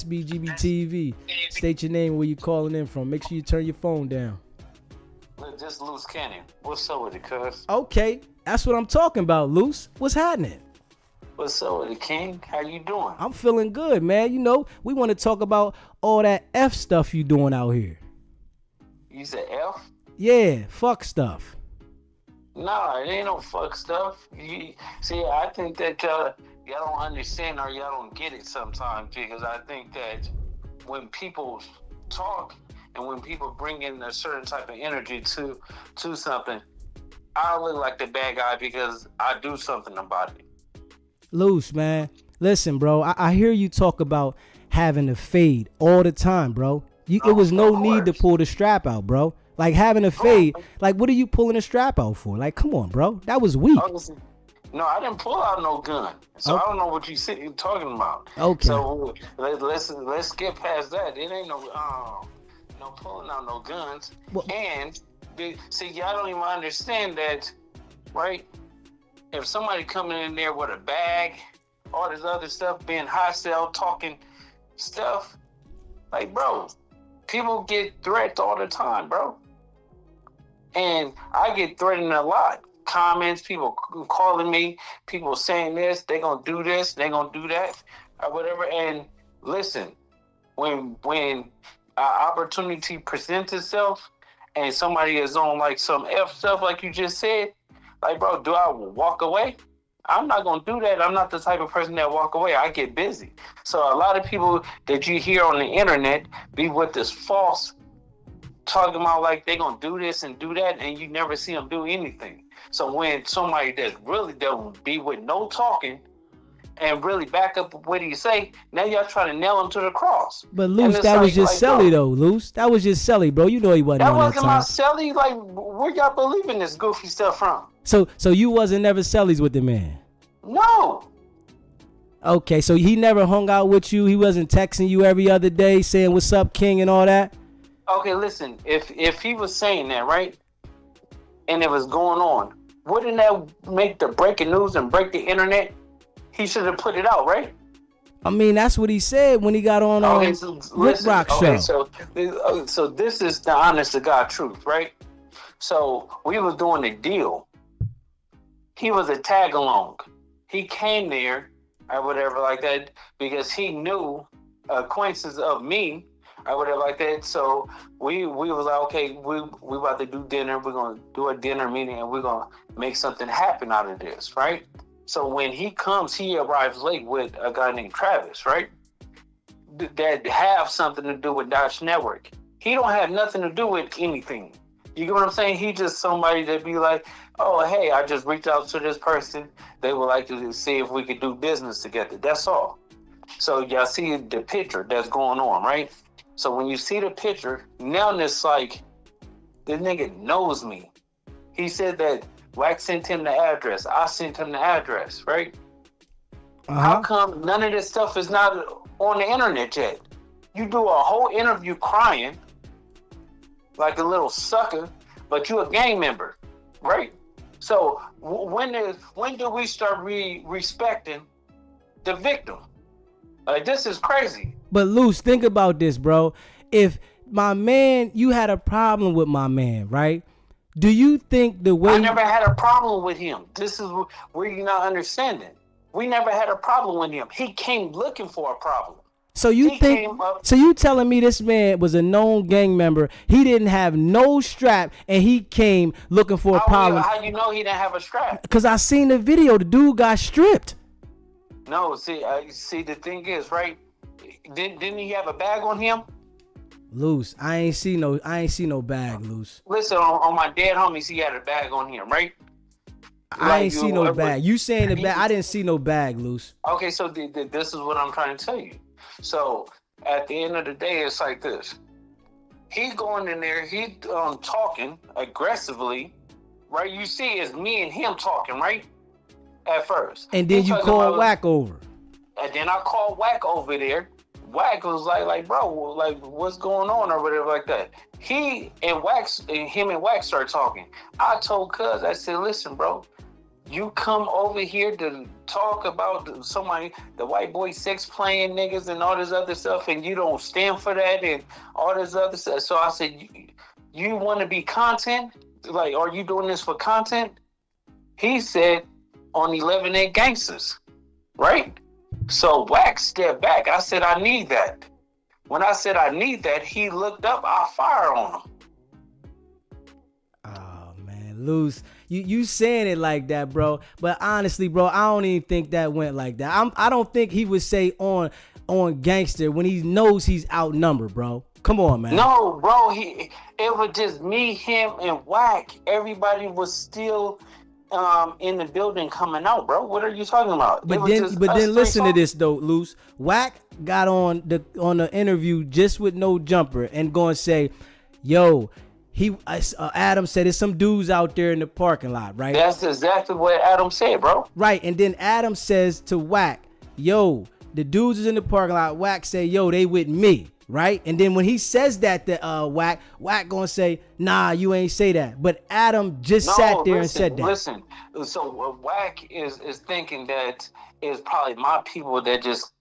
SBGBTV. State your name, where you calling in from. Make sure you turn your phone down. Look, this Luce Cannon. What's up with it, cuz? Okay, that's what I'm talking about, Luce. What's happening? What's up with it, King? How you doing? I'm feeling good, man. You know, we want to talk about all that F stuff you doing out here. You said F? Yeah, fuck stuff. Nah, it ain't no fuck stuff. See, I think that y'all don't understand or y'all don't get it sometimes, because I think that when people talk and when people bring in a certain type of energy to something, I look like the bad guy because I do something about it. Luce, man. Listen, bro, I hear you talk about having a fade all the time, bro. It was no need to pull the strap out, bro. Like, having a fade, like, what are you pulling the strap out for? Like, come on, bro. That was weak. No, I didn't pull out no gun, so I don't know what you talking about. Okay. So let's get past that. It ain't no pulling out no guns. Well, and see, y'all don't even understand that, right? If somebody coming in there with a bag, all this other stuff, being hostile, talking stuff, like, bro, people get threats all the time, bro. And I get threatened a lot. Comments, people calling me, people saying this, they gonna do this, they gonna do that, or whatever. And listen, when an opportunity presents itself and somebody is on like some F stuff like you just said, like, bro, do I walk away? I'm not gonna do that. I'm not the type of person that walk away. I get busy. So a lot of people that you hear on the internet be with this false talking about like they gonna do this and do that, and you never see them do anything. So when somebody that really don't be with no talking and really back up what he say, now y'all trying to nail him to the cross. But Luce, that was just Selly though, Luce. That was just Selly, bro. You know he wasn't on that time. That wasn't my Selly. Like, where y'all believing this goofy stuff from? So you wasn't never Sellies with the man? No. Okay, so he never hung out with you. He wasn't texting you every other day saying what's up, King, and all that? Okay, listen, if he was saying that, right, and it was going on, wouldn't that make the breaking news and break the internet? He should have put it out, right? I mean, that's what he said when he got on Rick Rock show. So this is the honest to God truth, right? So we was doing a deal. He was a tag along. He came there or whatever like that because he knew acquaintances of me or whatever like that. So we was like, okay, we about to do dinner. We're gonna do a dinner meeting and we're gonna make something happen out of this, right? So when he comes, he arrives late with a guy named Travis, right? That have something to do with Dodge Network. He don't have nothing to do with anything. You get what I'm saying? He just somebody that be like, oh, hey, I just reached out to this person. They would like to see if we could do business together. That's all. So y'all see the picture that's going on, right? So when you see the picture, now it's like, this nigga knows me. He said that Wax sent him the address. I sent him the address, right? How come none of this stuff is not on the internet yet? You do a whole interview crying like a little sucker, but you a gang member, right? So when do we start respecting the victim? Like, this is crazy. But Luce, think about this, bro. If my man, you had a problem with my man, right? Do you think the way... I never had a problem with him. This is where you're not understanding. We never had a problem with him. He came looking for a problem. So you telling me this man was a known gang member, he didn't have no strap, and he came looking for a problem? How you know he didn't have a strap? Because I seen the video. The dude got stripped. No, see, the thing is, right? Didn't he have a bag on him? Luce, I ain't see no bag, Luce. Listen, on my dead homies, he had a bag on him, right? I ain't see no bag. You saying the bag? I didn't see no bag, Luce. Okay, so this is what I'm trying to tell you. So at the end of the day, it's like this. He going in there, he talking aggressively, right? You see, it's me and him talking, right? At first. And then you call Whack over. And then I called Whack over there. Whack was like, bro, like, what's going on or whatever like that. Him and Whack started talking. I told Cuz, I said, listen, bro, You come over here to talk about somebody, the white boy sex playing niggas and all this other stuff, and you don't stand for that and all this other stuff. So I said, you want to be content? Like, are you doing this for content? He said, on 11 Gangsters, right? So Wax stepped back. I said, I need that. When I said I need that, he looked up, I fire on him. Oh man, Luce, you saying it like that, bro. But honestly, bro, I don't even think that went like that. I don't think he would say on Gangster when he knows he's outnumbered, bro. Come on, man. No, bro, it was just me, him, and Wack. Everybody was still in the building coming out, bro. What are you talking about? But then listen to this though, Luce. Wack got on the interview just with no jumper and going to say, yo, Adam said there's some dudes out there in the parking lot, right? That's exactly what Adam said, bro. Right, and then Adam says to Wack, yo, the dudes is in the parking lot. Wack say, yo, they with me, right? And then when he says that to Wack gonna say, nah, you ain't say that. But Adam just sat there and said that. Listen, so Wack is thinking that is probably my people that just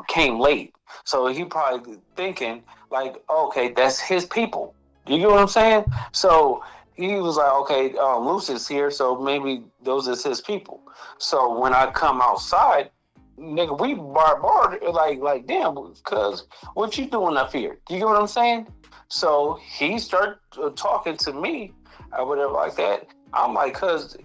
came late. So he probably thinking like, okay, that's his people. You get what I'm saying? So he was like, okay, Luce is here, so maybe those is his people. So when I come outside, nigga, we barred like damn, cuz what you doing up here? You get what I'm saying? So he started talking to me or whatever like that. I'm like, cuz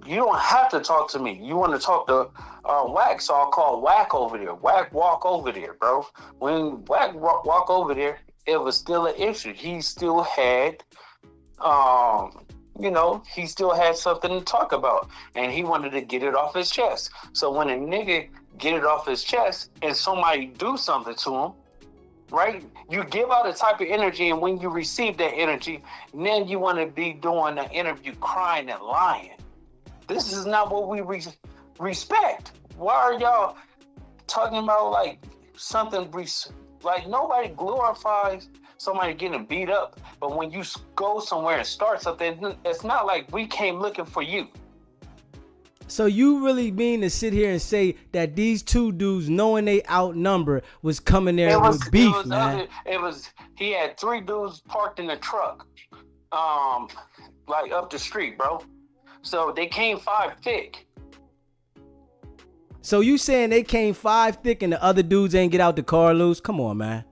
you don't have to talk to me. You want to talk to Wack, so I'll call Wack over there. Wack walk over there, bro. When Wack walk over there, it was still an issue. He still had, he still had something to talk about, and he wanted to get it off his chest. So when a nigga get it off his chest and somebody do something to him, right? You give out a type of energy, and when you receive that energy, then you want to be doing an interview crying and lying. This is not what we respect. Why are y'all talking about like something? Like nobody glorifies somebody getting beat up, but when you go somewhere and start something, it's not like we came looking for you. So you really mean to sit here and say that these two dudes, knowing they outnumbered, was coming there with beef, man? He had 3 dudes parked in the truck, like up the street, bro. So they came 5 thick. So you saying they came 5 thick and the other dudes ain't get out the car, Luce? Come on, man.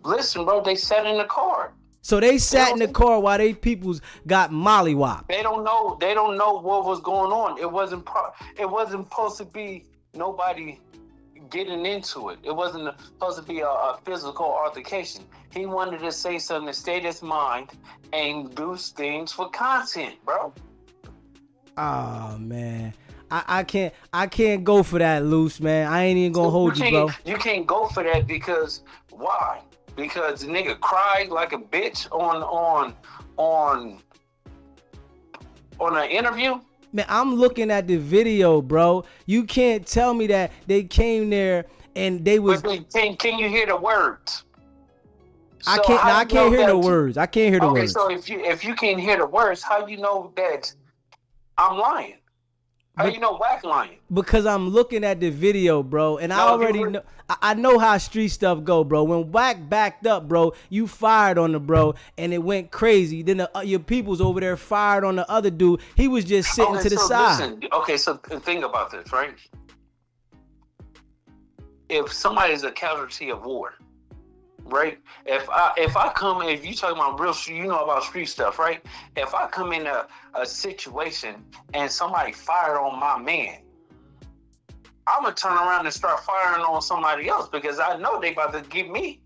Listen, bro, they sat in the car. So they sat in the car while they peoples got mollywopped. They don't know what was going on. It wasn't supposed to be nobody getting into it. It wasn't supposed to be a physical altercation. He wanted to say something to state his mind and do things for content, bro. Oh man. I can't go for that, Luce, man. I ain't even gonna hold you, bro. You can't go for that because why? Because the nigga cried like a bitch on an interview. Man, I'm looking at the video, bro. You can't tell me that they came there and they was. Can you hear the words? I can't hear the words. I can't hear the words. Okay, so if you can't hear the words, how do you know that I'm lying? How do you know Wack lying? Because I'm looking at the video, bro, and I already know. I know how street stuff go, bro. When Wack backed up, bro, you fired on the bro, and it went crazy. Then your peoples over there fired on the other dude. He was just sitting to the side. Listen, so think about this, right? If somebody is a casualty of war, right? If you talking about real, you know about street stuff, right? If I come in a situation and somebody fired on my man, I'm gonna turn around and start firing on somebody else because I know they about to get me.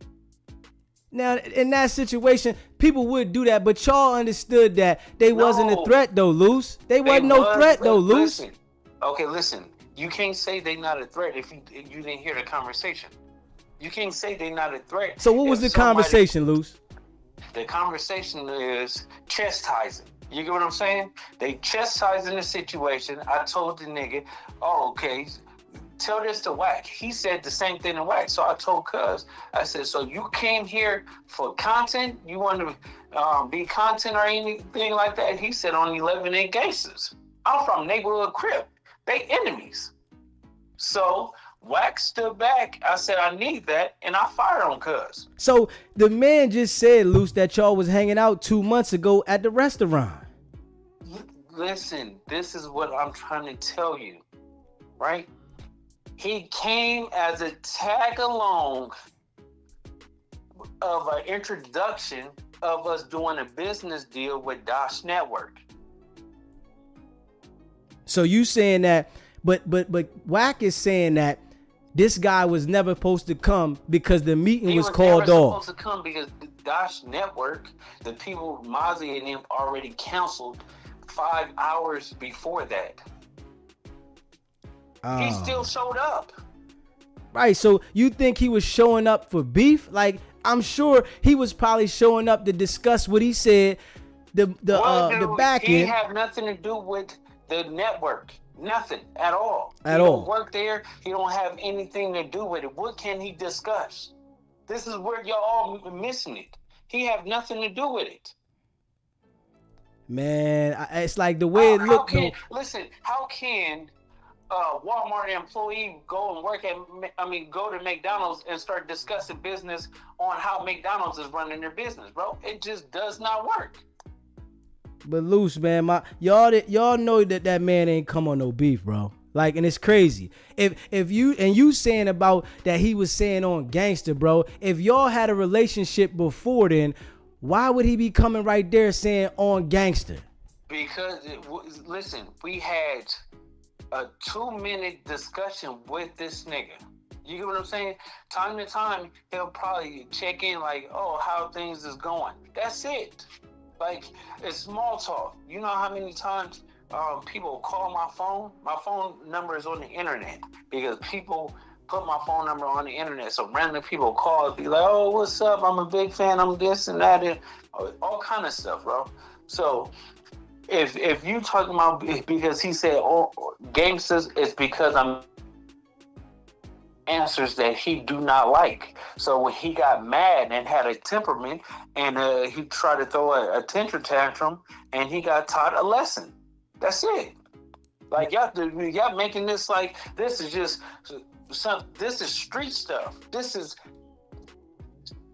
Now, in that situation, people would do that, but y'all understood that they wasn't a threat, though, Luce. They wasn't no threat, though, Luce. Listen. You can't say they not a threat if you didn't hear the conversation. You can't say they not a threat. So what was the conversation, Luce? The conversation is chastising. You get what I'm saying? They chastising the situation. I told the nigga, okay, tell this to Wack. He said the same thing to Wack. So I told Cuz, I said, so you came here for content? You want to be content or anything like that? He said on 11 Gangsters. I'm from neighborhood crib. They enemies. So Wax stood back. I said, I need that, and I fired him, cuz. So the man just said, Luce, that y'all was hanging out 2 months ago at the restaurant. Listen, this is what I'm trying to tell you, right? He came as a tag along of an introduction of us doing a business deal with Dosh Network. So you saying that, but Wack is saying that this guy was never supposed to come because the meeting was called off. He was never supposed to come because the Dosh Network, the people Mozzie and him already canceled 5 hours before that. He still showed up. Right, so you think he was showing up for beef? Like, I'm sure he was probably showing up to discuss what he said. The back end. He had nothing to do with the network. Nothing at all. He don't work there. He don't have anything to do with it. What can he discuss? This is where y'all all missing it. He have nothing to do with it. Man, it's like the way it looked. Listen, how can Walmart employee go and go to McDonald's and start discussing business on how McDonald's is running their business, bro? It just does not work. But Luce, man, y'all know that man ain't come on no beef, bro. Like, and it's crazy. If you saying about that he was saying on gangster, bro. If y'all had a relationship before then, why would he be coming right there saying on gangster? Because listen, we had a 2-minute discussion with this nigga. You get what I'm saying? Time to time, he'll probably check in like, oh, how things is going. That's it. Like, it's small talk. You know how many times people call my phone? My phone number is on the internet because people put my phone number on the internet. So random people call and be like, oh, what's up? I'm a big fan. I'm this and that and all kind of stuff, bro. So if you talking about because he said, oh, gangsters, it's because I'm answers that he do not like. So when he got mad and had a temperament and he tried to throw a temper tantrum and he got taught a lesson. That's it. Like y'all making this like this is just this is street stuff. This is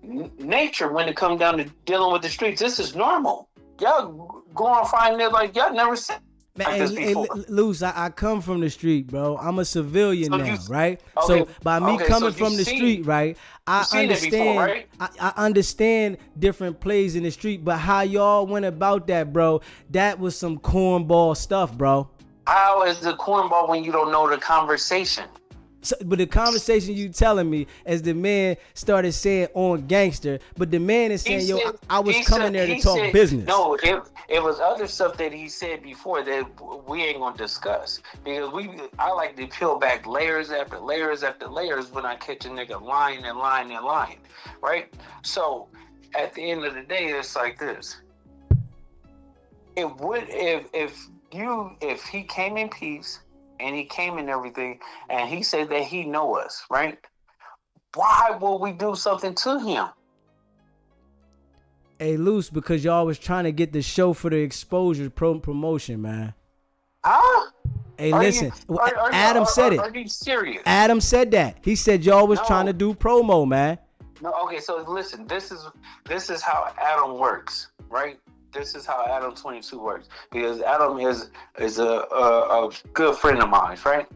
nature when it comes down to dealing with the streets. This is normal. Y'all go on find it like y'all never seen. Man, hey, Luce, I come from the street, bro. I'm a civilian now, right? Okay, so by me coming from the street, right, I understand. Before, right? I understand different plays in the street, but how y'all went about that, bro? That was some cornball stuff, bro. How is the cornball when you don't know the conversation? So, but the conversation you telling me as the man started saying on gangster, but the man is saying, I was coming there to talk business. No, it was other stuff that he said before that we ain't gonna discuss because I like to peel back layers after layers after layers when I catch a nigga lying and lying and lying, right? So at the end of the day, it's like this. It would if he came in peace. And he came and everything, and he said that he know us, right? Why will we do something to him? Hey, Luce, because y'all was trying to get the show for the exposure promotion, man. Huh? Hey, listen, Adam said it. Are you serious? Adam said that. He said y'all was trying to do promo, man. No, okay, so listen, this is how Adam works, right? This is how Adam 22 works because Adam is a good friend of mine, right?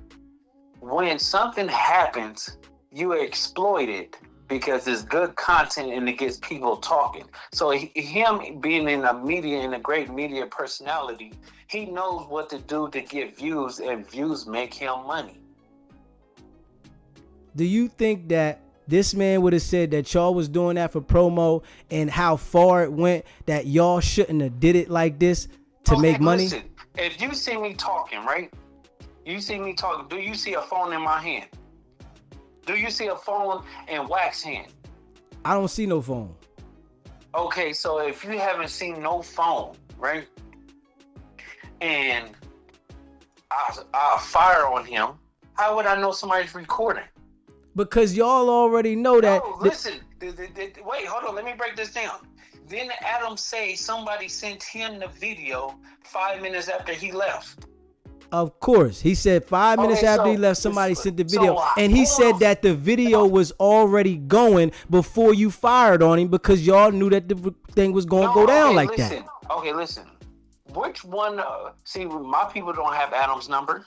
When something happens, you exploit it because it's good content and it gets people talking. So him being in a great media personality, he knows what to do to get views, and views make him money. Do you think that this man would have said that y'all was doing that for promo and how far it went that y'all shouldn't have did it like this to make money? Listen, if you see me talking, right? You see me talking. Do you see a phone in my hand? Do you see a phone in Wax's hand? I don't see no phone. Okay, so if you haven't seen no phone, right? And I fire on him, how would I know somebody's recording? Because y'all already know that. No, listen. Wait, hold on. Let me break this down. Then Adam say somebody sent him the video 5 minutes after he left. Of course. He said 5 minutes Okay, after so- he left, somebody sent the video. so, And he hold said on. that the video was already going before you fired on him because y'all knew that the thing was going to go down like listen. that. Okay, listen. Which one? See, my people don't have Adam's number.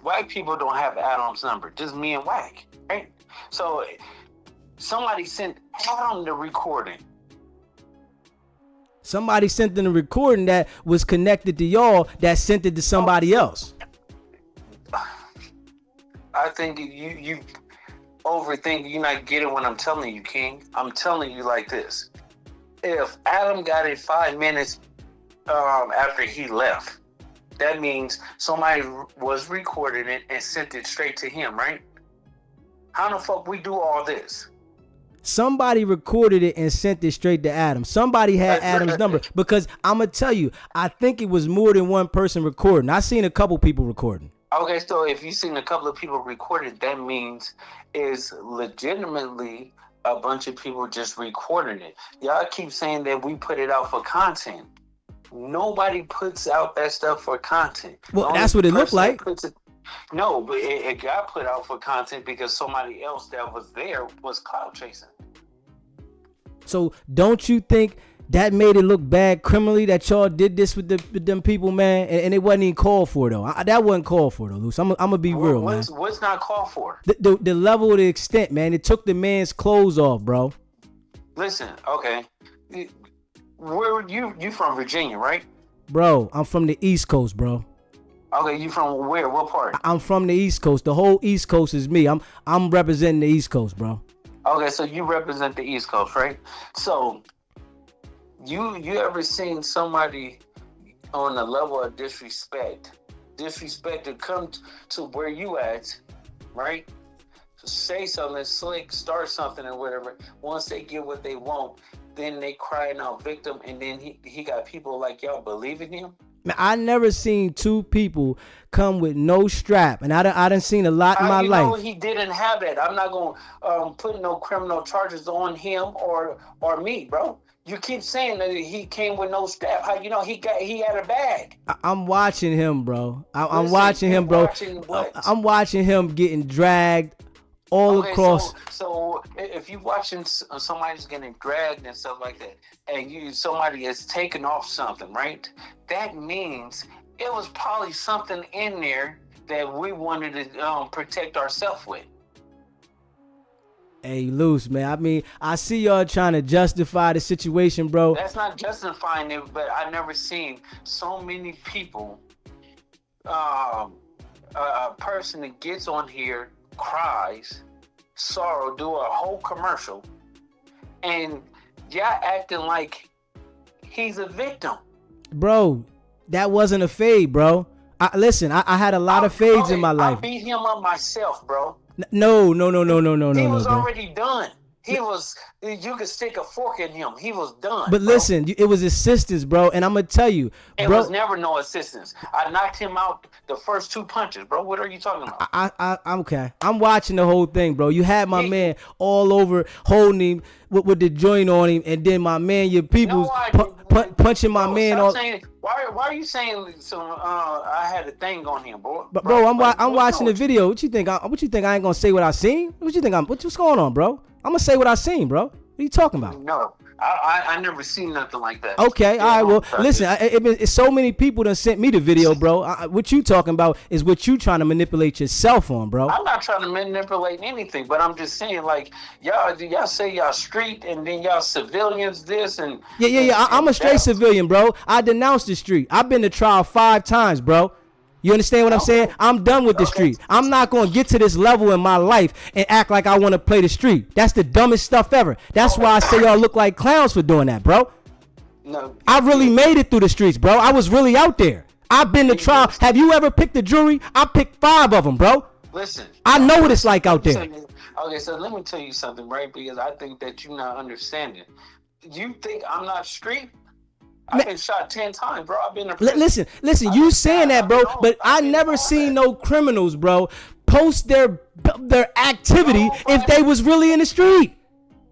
White people don't have Adam's number. Just me and Wack, right? So somebody sent Adam the recording. Somebody sent in a recording that was connected to y'all that sent it to somebody else. I think you overthink. You're not getting what I'm telling you, King. I'm telling you like this. If Adam got it 5 minutes after he left, that means somebody was recording it and sent it straight to him, right? How the fuck we do all this? Somebody recorded it and sent it straight to Adam. Somebody had Adam's number because I'm going to tell you, I think it was more than one person recording. I seen a couple people recording. Okay, so if you've seen a couple of people recorded, that means is legitimately a bunch of people just recording it. Y'all keep saying that we put it out for content. Nobody puts out that stuff for content. Well, that's what it looked like. No, but it got put out for content because somebody else that was there was clout chasing. So don't you think that made it look bad criminally that y'all did this with them people, man? And it wasn't even called for, though. That wasn't called for, though, Luce. I'm going to be real, man. What's not called for? The level of the extent, man. It took the man's clothes off, bro. Listen, okay. Where you from Virginia, right? Bro, I'm from the East Coast, bro. Okay, you from where? What part? I'm from the East Coast. The whole East Coast is me. I'm representing the East Coast, bro. Okay, so you represent the East Coast, right? So you ever seen somebody on the level of disrespect to come to where you at, right? Say something slick, start something or whatever. Once they get what they want, then they crying out victim, and then he got people like y'all believing him. Man, I never seen two people come with no strap, and I done seen a lot in my life. Know he didn't have that. I'm not gonna put no criminal charges on him or me, bro. You keep saying that he came with no strap. How you know he had a bag? I'm watching him, bro. I'm watching him, bro. I'm watching him getting dragged all across. So if you watching somebody's getting dragged and stuff like that, and somebody is taking off something, right? That means it was probably something in there that we wanted to protect ourselves with. Hey, Luce, man. I mean, I see y'all trying to justify the situation, bro. That's not justifying it, but I never seen so many people. A person that gets on here, cries, sorrow, do a whole commercial, and y'all acting like he's a victim. Bro, that wasn't a fade, bro. Listen, I had a lot of fades in my life. I beat him up myself, bro. No. He was bro. already done. You could stick a fork in him. He was done. But listen, it was assistance, bro. And I'm going to tell you, it bro. It was never no assistance. I knocked him out the first 2 punches, bro. What are you talking about? I'm okay. I'm watching the whole thing, bro. You had my man all over holding him with the joint on him. And then my man, your people's punching my man off. Why are you saying so? I had a thing on him, bro. But bro, I'm watching the video. What you think? What you think? I ain't gonna say what I seen? What you think? What's going on, bro? I'm gonna say what I seen, bro. What are you talking about? No, I never seen nothing like that. Okay, all right. Well, listen, it's so many people that sent me the video, bro. What you talking about is what you trying to manipulate yourself on, bro. I'm not trying to manipulate anything, but I'm just saying, like, y'all say y'all street and then y'all civilians this and yeah. I'm a straight civilian, bro. I denounced the street. I've been to trial 5 times, bro. You understand what I'm saying? I'm done with the street. I'm not going to get to this level in my life and act like I want to play the street. That's the dumbest stuff ever. That's why I say y'all look like clowns for doing that, bro. No, I really made it through the streets, bro. I was really out there. I've been to trial. Have you ever picked a jury? I picked 5 of them, bro. Listen. I know what it's like out there. Okay, so let me tell you something, right? Because I think that you're not understanding. You think I'm not street? I've been shot 10 times, bro. I've been in prison. Listen. You saying that, bro? But I never seen no criminals, bro, post their activity if they was really in the street.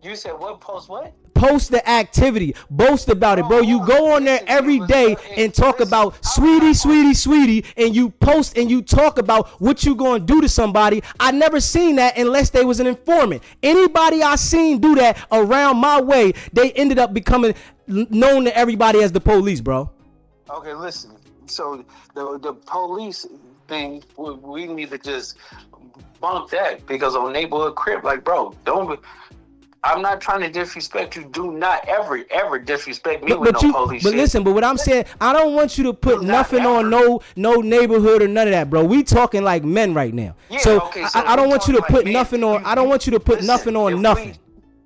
You said what? Post what? post the activity, boast about it, bro. You go on there every day and talk about sweetie, and you post and you talk about what you gonna do to somebody. I never seen that unless they was an informant. Anybody I seen do that around my way, they ended up becoming known to everybody as the police, bro. Okay, listen. So the police thing, we need to just bump that, because on Neighborhood Crib, like, bro, don't. I'm not trying to disrespect you. Do not ever disrespect me with no police But shit. listen, but what I'm saying, I don't want you to put nothing on no neighborhood or none of that, bro. We talking like men right now. Yeah, so okay, I don't want you to put nothing on. I don't want you to put nothing on nothing.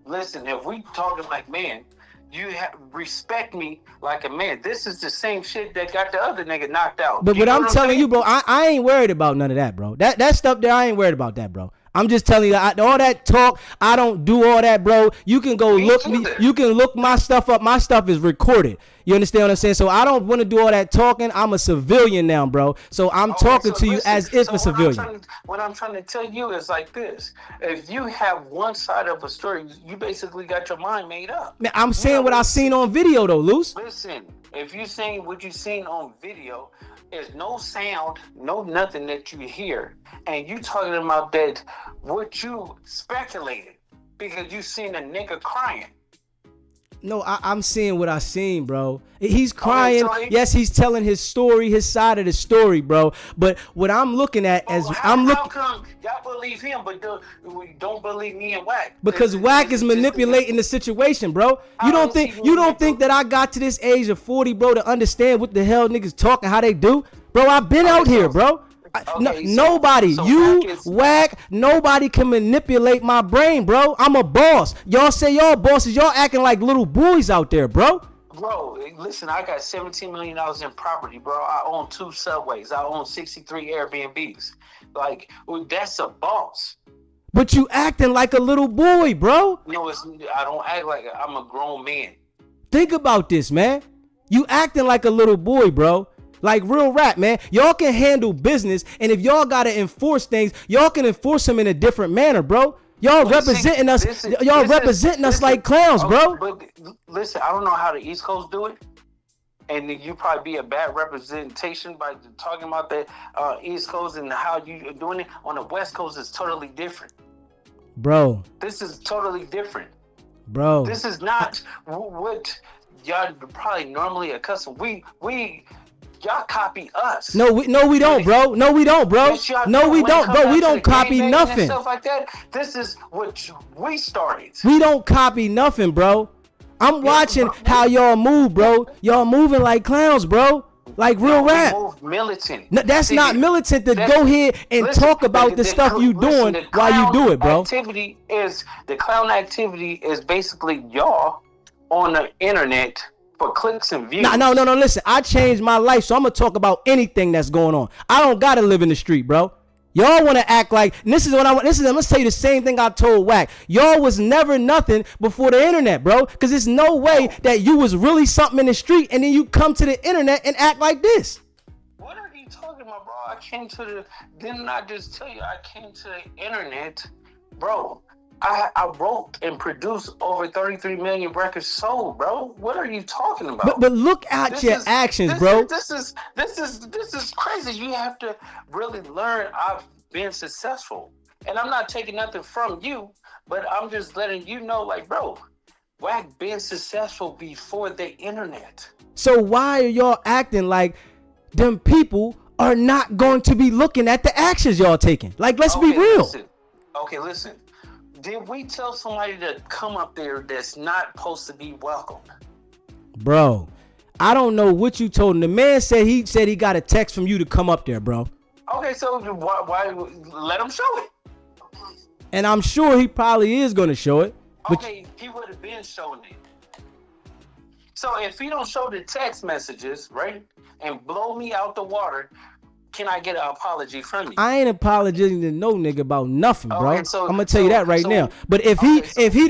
Listen, if we talking like men, you have respect me like a man. This is the same shit that got the other nigga knocked out. But I'm telling you, bro, I ain't worried about none of that, bro. That stuff there, I ain't worried about that, bro. I'm just telling you, all that talk, I don't do all that, bro. You can go look me. You can look my stuff up. My stuff is recorded. You understand what I'm saying? So I don't want to do all that talking. I'm a civilian now, bro. So I'm talking to you as if a civilian. What I'm trying to tell you is like this. If you have one side of a story, you basically got your mind made up. Man, I'm saying what I seen on video, though, Luce. Listen, if you seen what you seen on video, there's no sound, no nothing that you hear. And you talking about that, what you speculated, because you seen a nigga crying. No, I'm seeing what I seen, bro. He's crying. Yes, he's telling his story, his side of the story, bro. But what I'm looking at how come y'all believe him, but don't believe me and Wack? Because Wack is manipulating the situation, bro. You don't think that I got to this age of 40, bro, to understand what the hell niggas talking, how they do, bro? I've been out here, bro. Nobody, Wack, nobody can manipulate my brain, bro. I'm a boss. Y'all say y'all bosses, y'all acting like little boys out there, bro. Bro, listen, I got $17 million in property, bro. I own 2 subways. I own 63 Airbnbs. Like, that's a boss. But you acting like a little boy, bro. No, I don't act like I'm a grown man. Think about this, man. You acting like a little boy, bro. Like real rap, man. Y'all can handle business, and if y'all gotta enforce things, y'all can enforce them in a different manner, bro. Y'all representing us. Y'all representing us like clowns, bro. But listen, I don't know how the East Coast do it, and you probably be a bad representation by talking about the East Coast and how you are doing it. On the West Coast, it's totally different, bro. This is totally different, bro. This is not what y'all probably normally accustomed. Y'all copy us. No, we don't, bro. No, we don't, bro. No, we don't, bro. We don't copy nothing. Stuff like that. This is what we started. We don't copy nothing, bro. I'm watching how y'all move, bro. Y'all moving like clowns, bro. Like real rap. Move militant. No, that's not militant to go here and talk about the stuff you doing while you do it, bro. The clown activity is basically y'all on the internet for clicks and views. No, listen. I changed my life, so I'm gonna talk about anything that's going on. I don't gotta live in the street, bro. Y'all want to act like, and this is what I'm gonna tell you the same thing I told Wack. Y'all was never nothing before the internet, bro. Because there's no way that you was really something in the street and then you come to the internet and act like this. What are you talking about, bro? Didn't I just tell you I came to the internet, bro? I wrote and produced over 33 million records sold, bro. What are you talking about? But look at your actions, bro. This is crazy. You have to really learn. I've been successful, and I'm not taking nothing from you, but I'm just letting you know, like, bro, Wack been successful before the internet. So why are y'all acting like them people are not going to be looking at the actions y'all taking? Like, let's be real. Listen. Did we tell somebody to come up there that's not supposed to be welcomed? Bro, I don't know what you told him. The man said he got a text from you to come up there, bro. Okay, so why let him show it? And I'm sure he probably is going to show it. Okay, he would have been showing it. So if he don't show the text messages, right, and blow me out the water, can I get an apology from you? I ain't apologizing to no nigga about nothing, bro. I'm gonna tell you that right now. But if he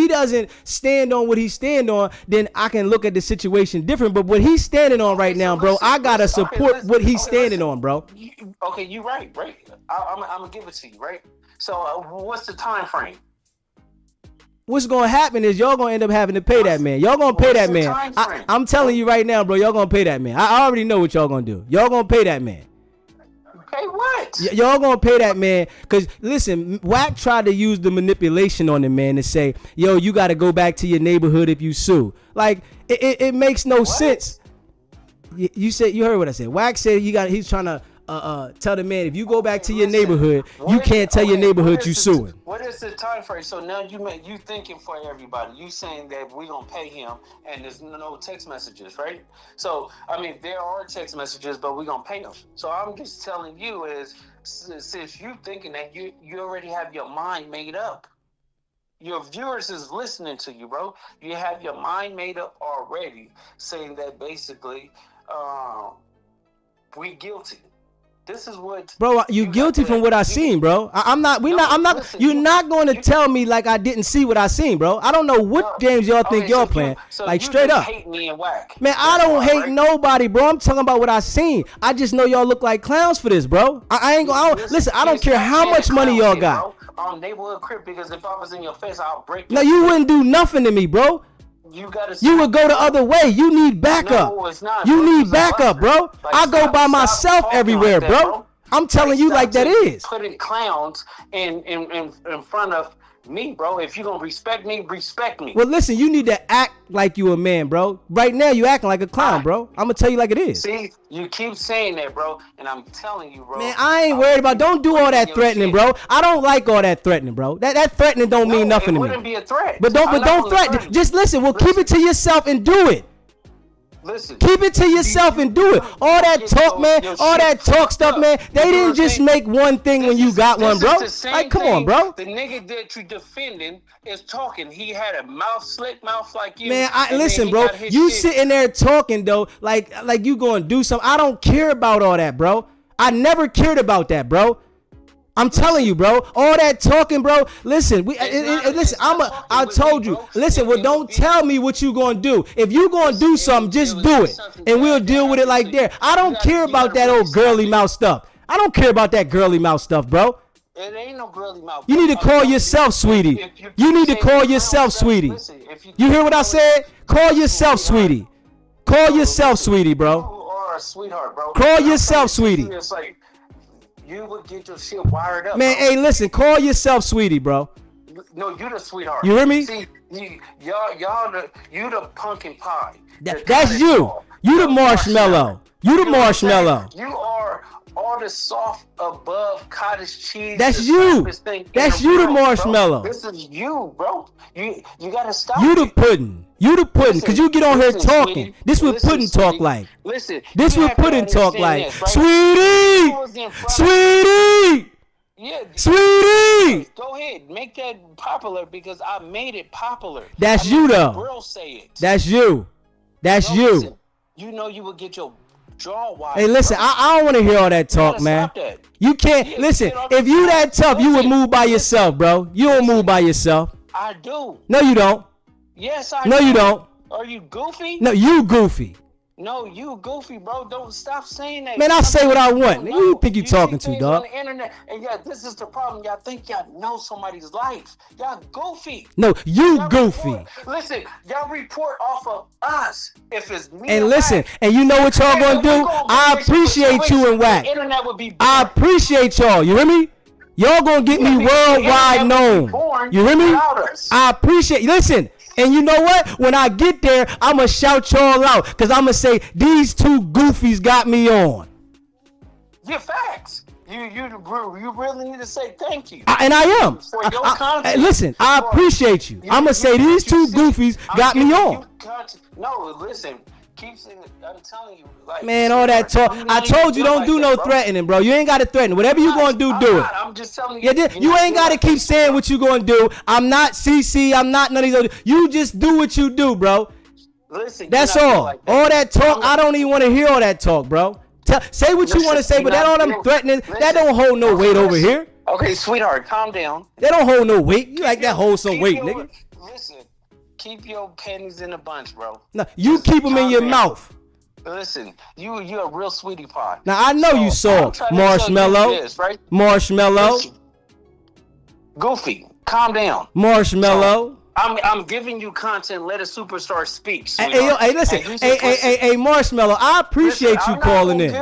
doesn't stand on what he stand on, then I can look at the situation different. But what he's standing on right now, bro, I gotta support what he's standing on, bro. You right. I'm gonna give it to you, right? So what's the time frame? what's gonna happen is y'all gonna end up having to pay that man. Y'all gonna pay that man. I'm telling you right now, bro. Y'all gonna pay that man. I already know what y'all gonna do. Y'all gonna pay that man. Pay what? Y'all gonna pay that man. Cause listen, Wack tried to use the manipulation on the man to say, yo, you gotta go back to your neighborhood if you sue. Like it makes no sense. You said, you heard what I said. Wack said he's trying to tell the man, if you go back to your neighborhood, you can't tell your neighborhood you suing. What is the time frame? So now you thinking for everybody. You saying that we gonna pay him and there's no text messages, right? So I mean, there are text messages, but we gonna pay him. So I'm just telling you is, since you thinking that you already have your mind made up. Your viewers is listening to you, bro. You have your mind made up already, saying that basically we guilty. This is what, bro. You guilty from what I seen, bro. I'm not. Listen, you're not going to tell me like I didn't see what I seen, bro. I don't know what games y'all think y'all playing. Like straight up, hate me and Wack. Man, I don't hate nobody, bro. I'm talking about what I seen. I just know y'all look like clowns for this, bro. I ain't gonna. Listen, I don't care how much money y'all got. Neighborhood crib, because if I was in your face, I'll break. No, you wouldn't do nothing to me, bro. You would go the other way. You need backup. No, it's not, you need backup, bro. Like, I go by myself everywhere, like that, bro. I'm telling you like that is. Putting clowns in front of me, bro. If you gonna respect me, respect me. Well, listen, you need to act like you a man, bro. Right now, you acting like a clown, bro. I'm gonna tell you like it is. See, you keep saying that, bro, and I'm telling you, bro. Man, I ain't worried about. Don't do all that threatening, bro. I don't like all that threatening, bro. That threatening don't mean nothing to me. It wouldn't be a threat. But don't threaten. Just listen. Well, keep it to yourself and do it. Listen, keep it to yourself and do it. All that talk, man. All that talk stuff, man. They didn't just make one thing when you got one, bro. Like, come on, bro. The nigga that you defending is talking. He had a slick mouth like you. Man, listen, bro. You sitting there talking though, like you gonna do something. I don't care about all that, bro. I never cared about that, bro. I'm telling you, bro. All that talking, bro. Listen, listen. I told you. Listen, well, don't tell me what you gonna do. If you gonna do something, just do it, and we'll deal with it like that. I don't care about that old girly mouth stuff. I don't care about that girly mouth stuff, bro. It ain't no girly mouth. You need to call yourself, sweetie. You need to call yourself, sweetie. You hear what I said? Call yourself, sweetie. Call yourself, sweetie, bro. You are a sweetheart, bro. Call yourself, sweetie. You would get your shit wired up. Man, bro. Hey, listen, call yourself sweetie, bro. No, you the sweetheart. You hear me? See, you the pumpkin pie. That's you. You the marshmallow. You the marshmallow. You are all the soft above cottage cheese. That's you. That's you the marshmallow. Bro. This is you, bro. You gotta stop. You the pudding. You the pudding, cause you get on here talking. Sweetie, this what pudding talk like. Listen, this what pudding talk like. This, right? Sweetie, yeah, sweetie. Go ahead, make that popular because I made it popular. That's you though. Girls say it. That's you. That's you. Listen, you know you would get your jaw wide. Hey, listen, I don't want to hear all that talk, man. That. You can't listen. If you that tough, you would move by yourself, bro. You don't move by yourself. I do. No, you don't. Yes, I do. No, you don't. Are you goofy? No, you goofy. No, you goofy, bro. Don't stop saying that. Man, I say what I want. Who you think you talking to, dog? On the internet, and yeah, this is the problem. Y'all think y'all know somebody's life. Y'all goofy. No, y'all goofy. Listen, y'all report off of us if it's me. And listen, and you know what y'all gonna do? I appreciate you and Wack. Internet would be. I appreciate y'all. You hear me? Y'all gonna get me worldwide known. You hear me? I appreciate. Listen. And you know what? When I get there, I'ma shout y'all out. Cause I'ma say, these two goofies got me on. Yeah, facts. You really need to say thank you. And I am. For your content. Listen, I appreciate you. I'ma say these two goofies got me on. No, listen. Keep saying it. I'm telling you. Like, man, all that talk. I told you don't do no threatening, bro. You ain't got to threaten. Whatever you gonna do, do it. I'm just telling you. You ain't got to keep saying what you gonna do. I'm not CC. I'm not none of these other. You just do what you do, bro. Listen. That's all. Like that. All that talk, I don't even want to hear all that talk, bro. Say what you want to say, but that all them threatening, that don't hold no weight over here. Okay, sweetheart, calm down. That don't hold no weight. You like that hold some weight, nigga. Listen, keep your panties in a bunch, bro. No, you keep them in your mouth. Listen, you're a real sweetie pie. Now I know you saw marshmallow, right? Marshmallow. Listen, goofy, calm down. Marshmallow. So, I'm giving you content. Let a superstar speak. Hey, yo, hey, listen. Hey, Marshmallow, I appreciate you calling in.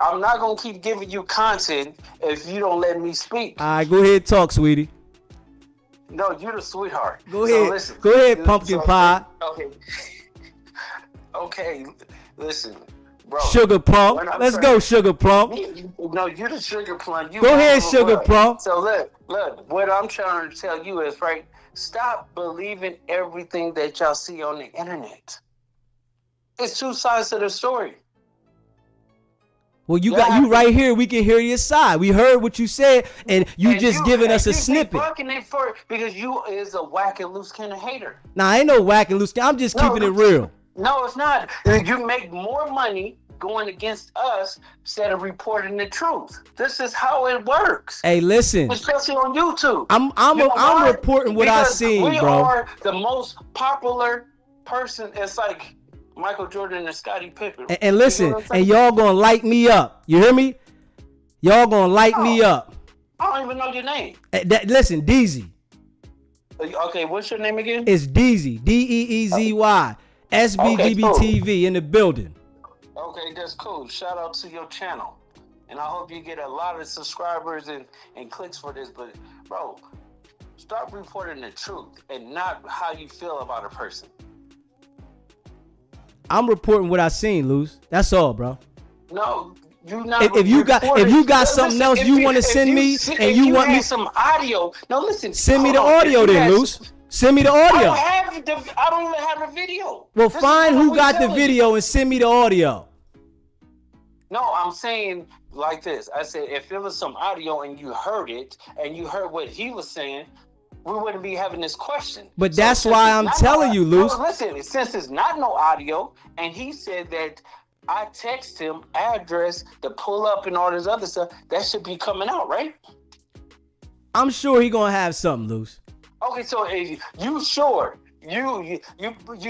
I'm not going to keep giving you content if you don't let me speak. All right, go ahead, talk, sweetie. No, you're the sweetheart. Go ahead. Listen, go ahead, pumpkin pie. Okay. Okay, listen. Bro, Sugar plum. Let's go, sugar plum. No, you're the sugar plum. Go ahead, sugar plum. So look, what I'm trying to tell you is, right, stop believing everything that y'all see on the internet. It's two sides to the story. Well, you right here. We can hear your side. We heard what you said, and you just giving us a snippet. Because you is a whack and loose kind of hater. Nah, I ain't no whack and loose. I'm just keeping it real. No, it's not. You make more money going against us instead of reporting the truth. This is how it works. Hey, listen. Especially on YouTube. I'm reporting what I seen, bro. We are the most popular person. It's like Michael Jordan and Scottie Pippen. And listen, and y'all gonna light me up. You hear me? Y'all gonna light me up. I don't even know your name. Listen, Deezy. Okay, what's your name again? It's Deezy. Deezy. SBGBTV in the building. Okay, that's cool. Shout out to your channel. And I hope you get a lot of subscribers and clicks for this. But, bro, start reporting the truth and not how you feel about a person. I'm reporting what I seen, Luce. That's all, bro. No, you not. If you got something else you want to send me, and you want me some audio. No, listen. Send me the audio then, Luce. Send me the audio. I don't even have the video. Well, find who got the video and send me the audio. No, I'm saying like this. I said if it was some audio and you heard it and you heard what he was saying, we wouldn't be having this question. But that's why I'm telling you, Luce. No, listen, since it's not no audio, and he said that I text him address to pull up and all this other stuff, that should be coming out, right? I'm sure he gonna have something, Luce. Okay, so you sure? You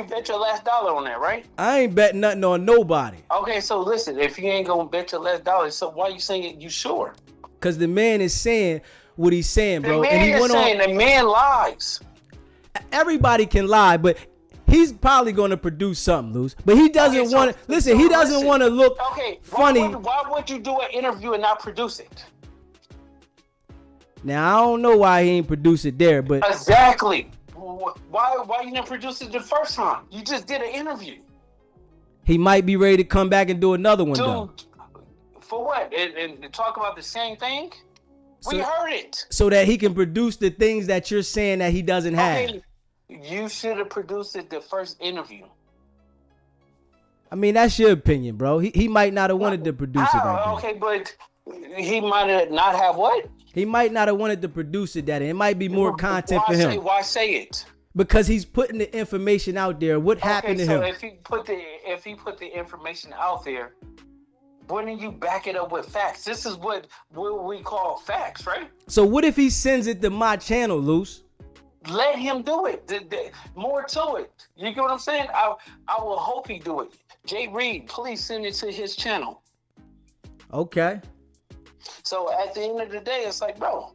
bet your last dollar on that, right? I ain't bet nothing on nobody. Okay, so listen, if you ain't gonna bet your last dollar, so why you saying it? You sure? Cause the man is saying what he's saying, bro. The man lies. Everybody can lie, but he's probably gonna produce something, Luce. But he doesn't want to listen. He doesn't want to look funny. Why would you do an interview and not produce it? Now I don't know why he ain't produced it there, but exactly. Why you didn't produce it the first time? You just did an interview. He might be ready to come back and do another one, though. For what? And talk about the same thing? We heard it. So that he can produce the things that you're saying that he doesn't have. You should have produced it the first interview. I mean, that's your opinion, bro. He might not have wanted to produce it right Okay, but he might have not have what? He might not have wanted to produce it that it might be more content for him. Why say it? Because he's putting the information out there. What happened to him? If he put the information out there, wouldn't you back it up with facts? This is what we call facts, right? So what if he sends it to my channel, Luce? Let him do it. More to it. You get what I'm saying? I will hope he do it. Jay Reed, please send it to his channel. Okay. So at the end of the day, it's like, bro,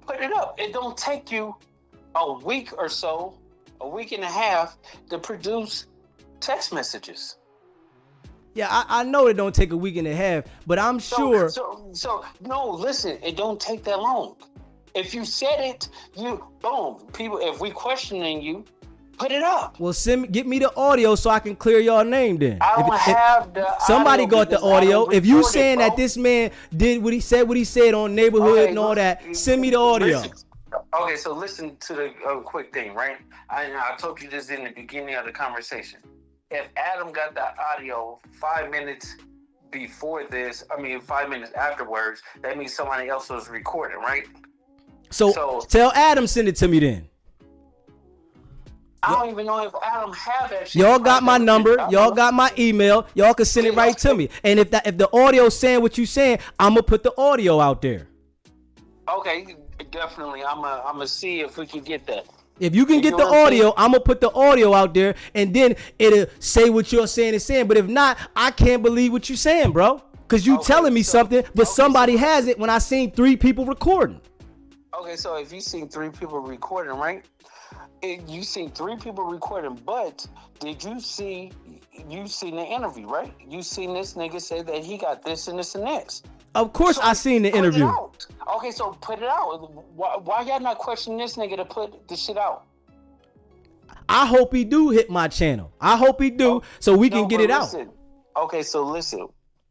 put it up. It don't take you a week or so, a week and a half to produce text messages. Yeah, I know it don't take a week and a half, but I'm sure. So no, listen, it don't take that long. If you said it, boom, people, if we questioning you, put it up. Well, get me the audio so I can clear your name then. I don't have the somebody got the audio. If you saying that this man did what he said on Neighborhood and all that, send me the audio. Okay, so listen to the quick thing, right? I told you this in the beginning of the conversation. If Adam got the audio 5 minutes before this, 5 minutes afterwards, that means somebody else was recording, right? So tell Adam send it to me then. I don't even know if Adam have that. Y'all got my number. Y'all got my email. Y'all can send it right to me. And if the audio saying what you saying, I'm gonna put the audio out there. Okay, definitely. I'm gonna see if we can get that. If you can get the audio, I'm gonna put the audio out there, and then it'll say what you're saying is saying. But if not, I can't believe what you're saying, bro. Cause you telling me something, but somebody has it when I seen 3 people recording. Okay, so if you seen 3 people recording, right? You seen 3 people recording, but did you seen the interview, right? You seen this nigga say that he got this and this and this. Of course, I seen the interview. Okay, so put it out. Why y'all not questioning this nigga to put the shit out? I hope he do hit my channel. I hope he do, so we can get it out. Okay, so listen.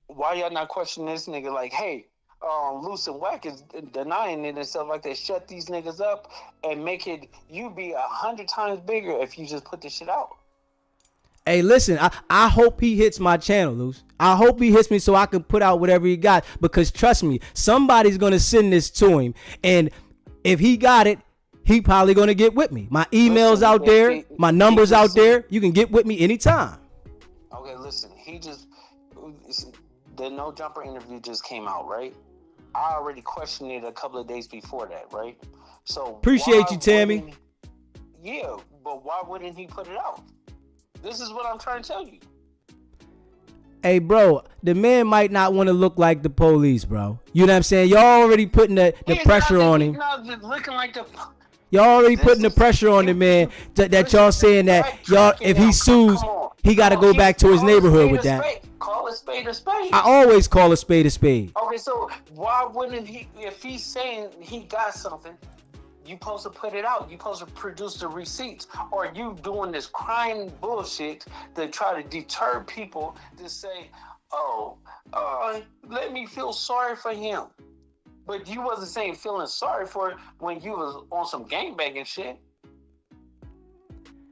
Why y'all not questioning this nigga like, hey, Luce and Wack is denying it and stuff like that. Shut these niggas up and make it you be 100 times bigger if you just put this shit out. Hey, listen, I hope he hits my channel, Luce. I hope he hits me so I can put out whatever he got, because trust me, somebody's gonna send this to him, and if he got it, he probably gonna get with me. My email's out there, my number's out there. You can get with me anytime. Okay, listen, the No Jumper interview just came out, right? I already questioned it a couple of days before that, right? So appreciate you, Tammy. Yeah, but why wouldn't he put it out? This is what I'm trying to tell you. Hey, bro, the man might not want to look like the police, bro. You know what I'm saying? Y'all already putting the pressure on him. Looking like the... Y'all already putting the pressure on the man that y'all saying that y'all, if he sues, he got to go back to his neighborhood with that. Call a spade a spade. I always call a spade a spade. Okay, so why wouldn't he, if he's saying he got something, you supposed to put it out. You supposed to produce the receipts. Or you doing this crying bullshit to try to deter people to say, let me feel sorry for him. But you wasn't saying feeling sorry for it when you was on some gangbanging shit.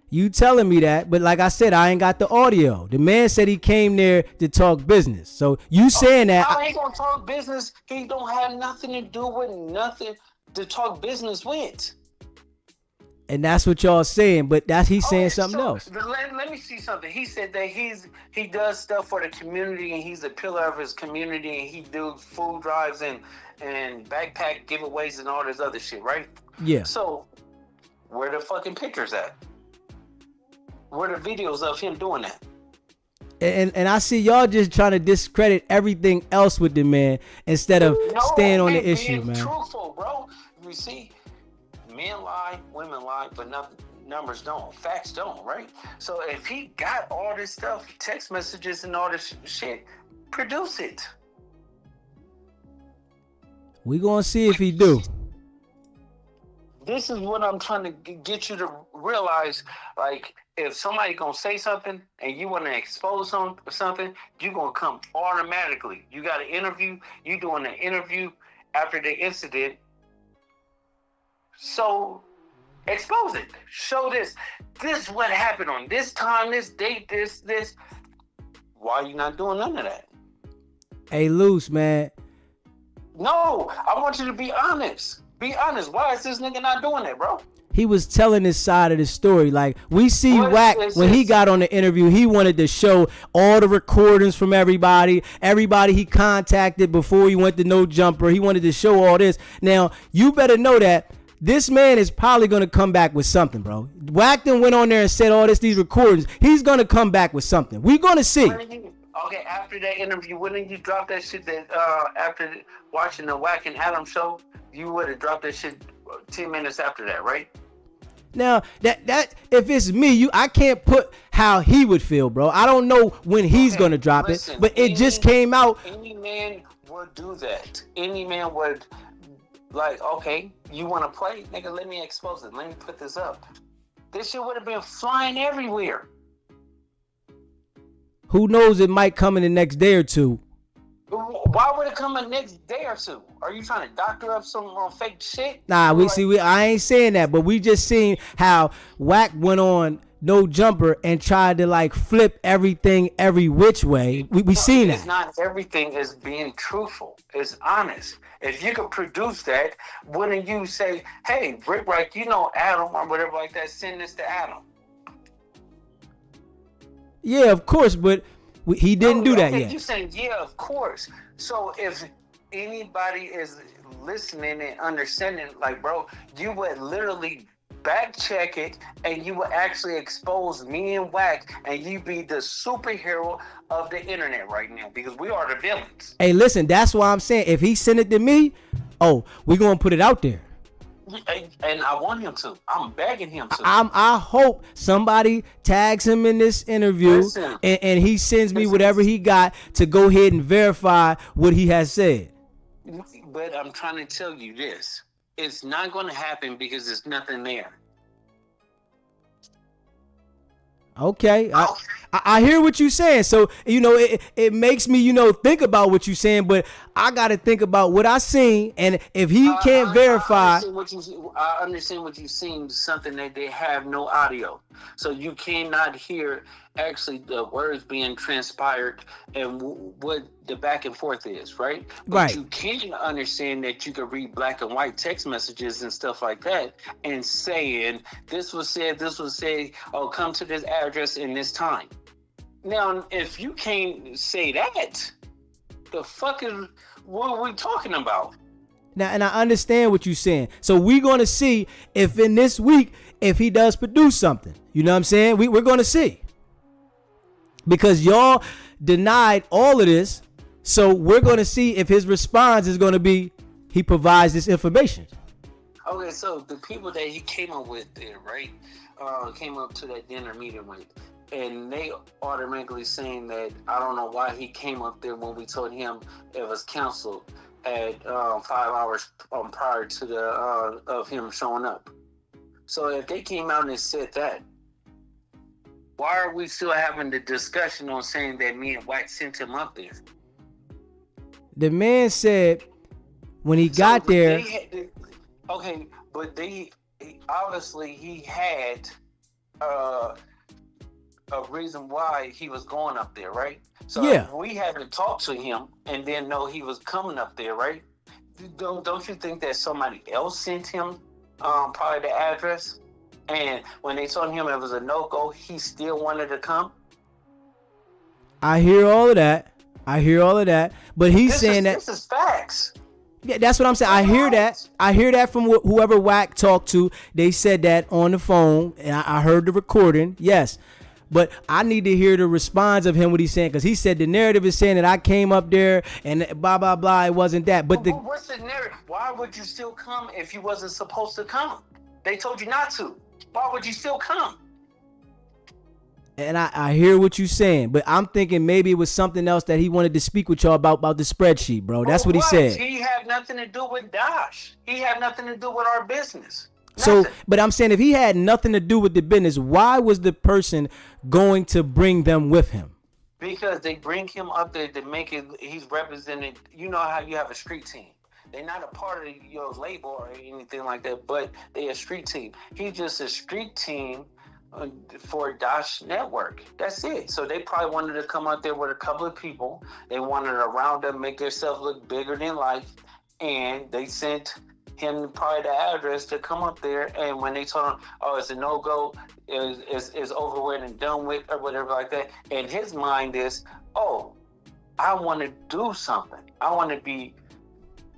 You telling me that, but like I said, I ain't got the audio. The man said he came there to talk business. So you saying that? How he gonna talk business? He don't have nothing to do with nothing to talk business with. And that's what y'all saying, but he's saying something else. Let me see something. He said that he does stuff for the community and he's a pillar of his community and he do food drives and backpack giveaways and all this other shit, right? Yeah. So where the fucking pictures at? Where the videos of him doing that? And I see y'all just trying to discredit everything else with the man instead of staying on the issue, man. Truthful, bro. You see, men lie, women lie, but numbers don't. Facts don't, right? So if he got all this stuff, text messages and all this shit, produce it. We gonna see if he do. This is what I'm trying to get you to realize. Like, if somebody gonna say something and you want to expose something, you gonna come automatically. You got an interview. You doing an interview after the incident. So expose it. Show this. This is what happened on this time, this date, this. Why are you not doing none of that? Hey, Luce, man. No, I want you to be honest. Be honest. Why is this nigga not doing that, bro? He was telling his side of the story. Like, we see Wack, when he got on the interview, he wanted to show all the recordings from everybody he contacted before he went to No Jumper. He wanted to show all this. Now, you better know that this man is probably going to come back with something, bro. Wack then went on there and said all these recordings. He's going to come back with something. We're going to see. Okay, after that interview, wouldn't you drop that shit that after watching the Wack and Adam show, you would have dropped that shit 10 minutes after that, right? Now, that if it's me, I can't put how he would feel, bro. I don't know when he's going to drop it, but it just came out. Any man would do that. Any man would, like, okay, you want to play? Nigga, let me expose it. Let me put this up. This shit would have been flying everywhere. Who knows, it might come in the next day or two. Why would it come the next day or two? Are you trying to doctor up some fake shit? Nah, I ain't saying that, but we just seen how Wack went on No Jumper and tried to like flip everything every which way. We seen that. It's not everything is being truthful. It's honest. If you could produce that, wouldn't you say, hey, Rick, right, you know Adam or whatever like that, send this to Adam? Yeah, of course, but he didn't do that yet. You saying, yeah, of course. So if anybody is listening and understanding, like, bro, you would literally back check it and you would actually expose me and Wack and you be the superhero of the internet right now because we are the villains. Hey, listen, that's why I'm saying if he sent it to me, we're going to put it out there. And I want him to. I'm begging him to. I hope somebody tags him in this interview, Listen, and he sends me listen, whatever he got to go ahead and verify what he has said. but I'm trying to tell you this. It's not going to happen because there's nothing there. Okay, I hear what you're saying. So, it makes me, think about what you're saying, but I got to think about what I seen. And if he can't verify. I understand what you've seen, something that they have no audio. So you cannot hear actually the words being transpired and what the back and forth is, right? But Right. you can understand that you can read black and white text messages and stuff like that and saying, this was said, oh, come to this address in this time. Now, if you can't say that, the fuck is what are we talking about? Now, and I understand what you're saying. So we're going to see if in this week, if he does produce something. You know what I'm saying? We're going to see. Because y'all denied all of this. So we're going to see if his response is going to be he provides this information. Okay, so the people that he came up with there, right? Came up to that dinner meeting with. And they automatically saying that I don't know why he came up there when we told him it was canceled at 5 hours prior to the of him showing up. So if they came out and said that, why are we still having the discussion on saying that me and White sent him up there? The man said when he got there. Okay, but obviously he had a reason why he was going up there, right? So Yeah. if we had to talk to him and then know he was coming up there, right? Don't you think that somebody else sent him probably the address? And when they told him it was a no-go, he still wanted to come? I hear all of that. But he's saying that. This is facts. Yeah, that's what I'm saying. I hear that. I hear that from whoever Wack talked to. They said that on the phone, and I heard the recording. Yes. But I need to hear the response of him, what he's saying, because he said the narrative is saying that I came up there and blah, blah, blah. It wasn't that. But what's the narrative? Why would you still come if you wasn't supposed to come? They told you not to. Why would you still come? And I hear what you're saying, but I'm thinking maybe it was something else that he wanted to speak with y'all about the spreadsheet, bro. That's what he said. He had nothing to do with Dash. He had nothing to do with our business. So, but I'm saying if he had nothing to do with the business, why was the person going to bring them with him? Because they bring him up there to make it, he's represented. You know how you have a street team. They're not a part of your label or anything like that, but they're a street team. He's just a street team for Dash Network. That's it. So they probably wanted to come out there with a couple of people. They wanted to round up, make themselves look bigger than life, and they sent him probably the address to come up there. And when they told him, oh, it's a no-go, it's over with and done with, or whatever like that, and his mind is, oh, I want to do something. I want to be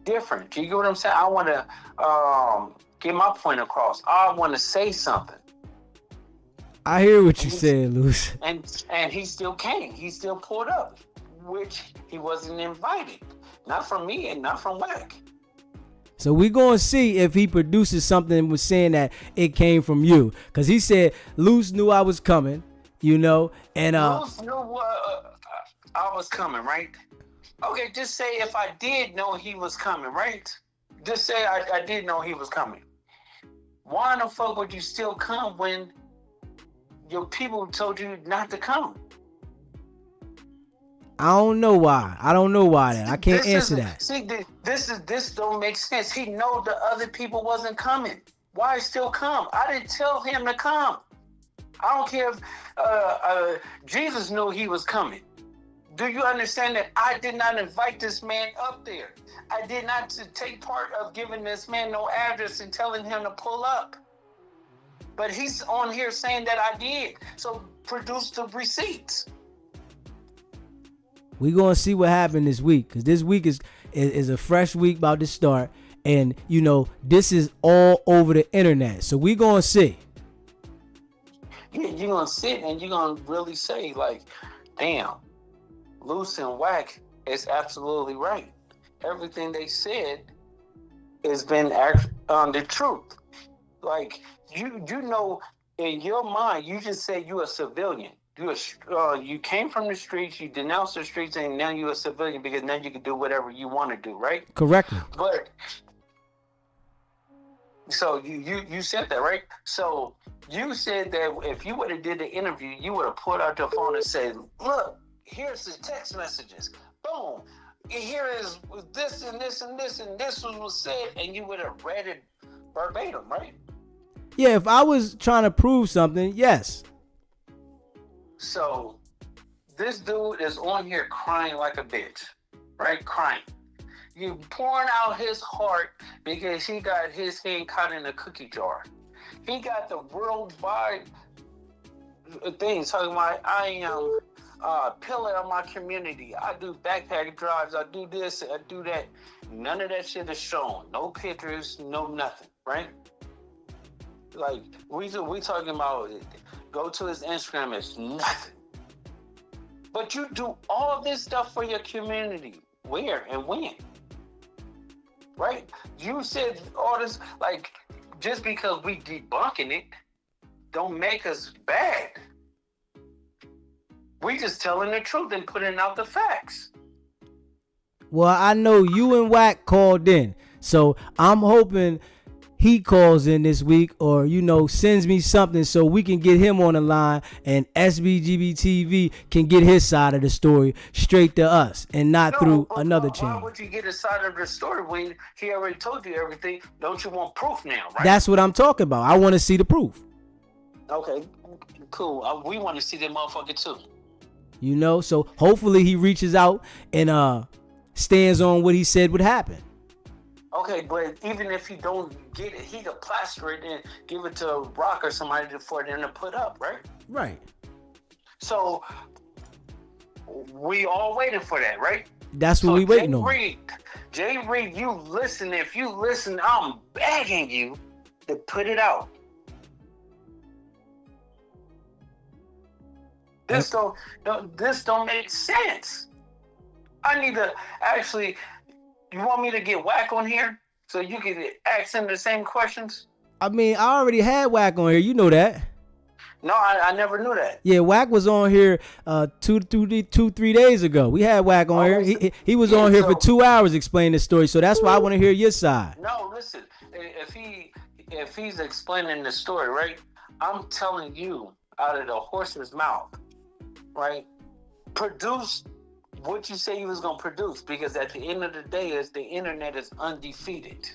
different. Do you get what I'm saying? I want to get my point across. I want to say something. I hear what you're saying, Luce. And he still came. He still pulled up, which he wasn't invited. Not from me and not from Wack. So we're going to see if he produces something and was saying that it came from you. Because he said, Luce knew I was coming, and Luce knew I was coming, right? Okay, just say if I did know he was coming, right? Just say I did know he was coming. Why the fuck would you still come when your people told you not to come? I don't know why. That. I can't answer that. See, this don't make sense. He know the other people wasn't coming. Why still come? I didn't tell him to come. I don't care if Jesus knew he was coming. Do you understand that I did not invite this man up there? I did not take part of giving this man no address and telling him to pull up. But he's on here saying that I did. So produce the receipts. We're going to see what happened this week, because this week is a fresh week about to start. And, this is all over the internet. So we're going to see. Yeah, you're going to sit and you're going to really say, like, damn, Luce and Wack is absolutely right. Everything they said it's been the truth. Like you know, in your mind, you just said you a civilian. You came from the streets, you denounced the streets, and now you're a civilian because now you can do whatever you want to do, right? Correctly. But so you said that, right? So you said that if you would have did the interview, you would have pulled out your phone and said, "Look, here's the text messages. Boom. Here is this and this and this and this was said," and you would have read it verbatim, right? Yeah, if I was trying to prove something, yes. So this dude is on here crying like a bitch, right? Crying. You pouring out his heart because he got his hand caught in a cookie jar. He got the worldwide things talking about, I am a pillar of my community. I do backpack drives. I do this. I do that. None of that shit is shown. No pictures. No nothing. Right? Like we talking about. Go to his Instagram. It's nothing. But you do all this stuff for your community. Where and when? Right? You said all this, like, just because we debunking it, don't make us bad. We just telling the truth and putting out the facts. Well, I know you and Wack called in, so I'm hoping he calls in this week, or sends me something so we can get him on the line and SBGBTV can get his side of the story straight to us and not through another channel. Why would you get his side of the story when he already told you everything? Don't you want proof now, right? That's what I'm talking about. I want to see the proof. Okay, cool. We want to see that motherfucker too. So hopefully he reaches out and stands on what he said would happen. Okay, but even if he don't get it, he could plaster it and give it to Rock or somebody for them to put up, right? Right. So we all waiting for that, right? That's what we waiting on. Jay Reed, you listen. If you listen, I'm begging you to put it out. This don't make sense. I need to actually. You want me to get Wack on here so you can ask him the same questions? I mean, I already had Wack on here. You know that. No, I never knew that. Yeah, Wack was on here 3 days ago. We had Wack on here. He was on here for 2 hours explaining the story. So that's why I want to hear your side. No, listen. If he's explaining the story, right? I'm telling you out of the horse's mouth, right? Produce what you say you was gonna produce, because at the end of the day, the internet is undefeated.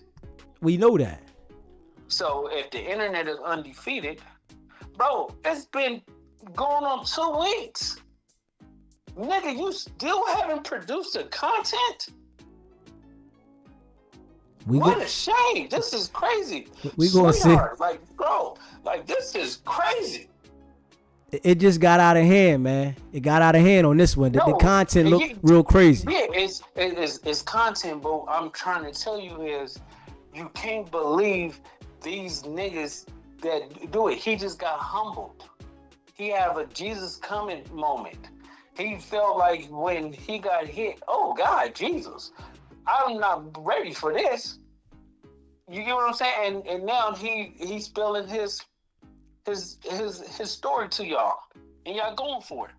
We know that. So if the internet is undefeated, bro, it's been going on 2 weeks. Nigga, you still haven't produced the content? What a shame. This is crazy. We gonna see. Like, bro, like this is crazy. It just got out of hand, man. It got out of hand on this one. The content looked real crazy. Yeah, it's content, but I'm trying to tell you is you can't believe these niggas that do it. He just got humbled. He have a Jesus coming moment. He felt like when he got hit, oh God, Jesus, I'm not ready for this. You get what I'm saying? And now he's spilling his story to y'all, and y'all going for it.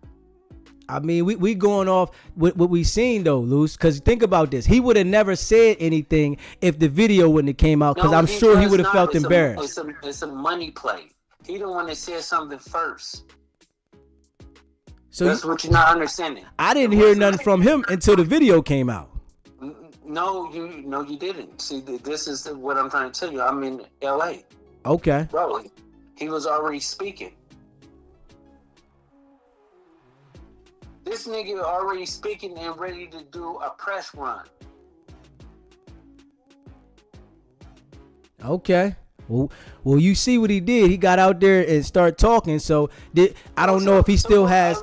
I mean, we going off what we seen though, Luce. Because think about this, he would have never said anything if the video wouldn't have came out. Because I'm sure he would have felt embarrassed. It's a money play. He don't want to say something first. So that's what you're not understanding. I didn't hear nothing from him until the video came out. No, you didn't. See, this is what I'm trying to tell you. I'm in LA. Okay, bro. He was already speaking. This nigga already speaking and ready to do a press run. Okay. Well, you see what he did. He got out there and started talking. So I don't know if he still has.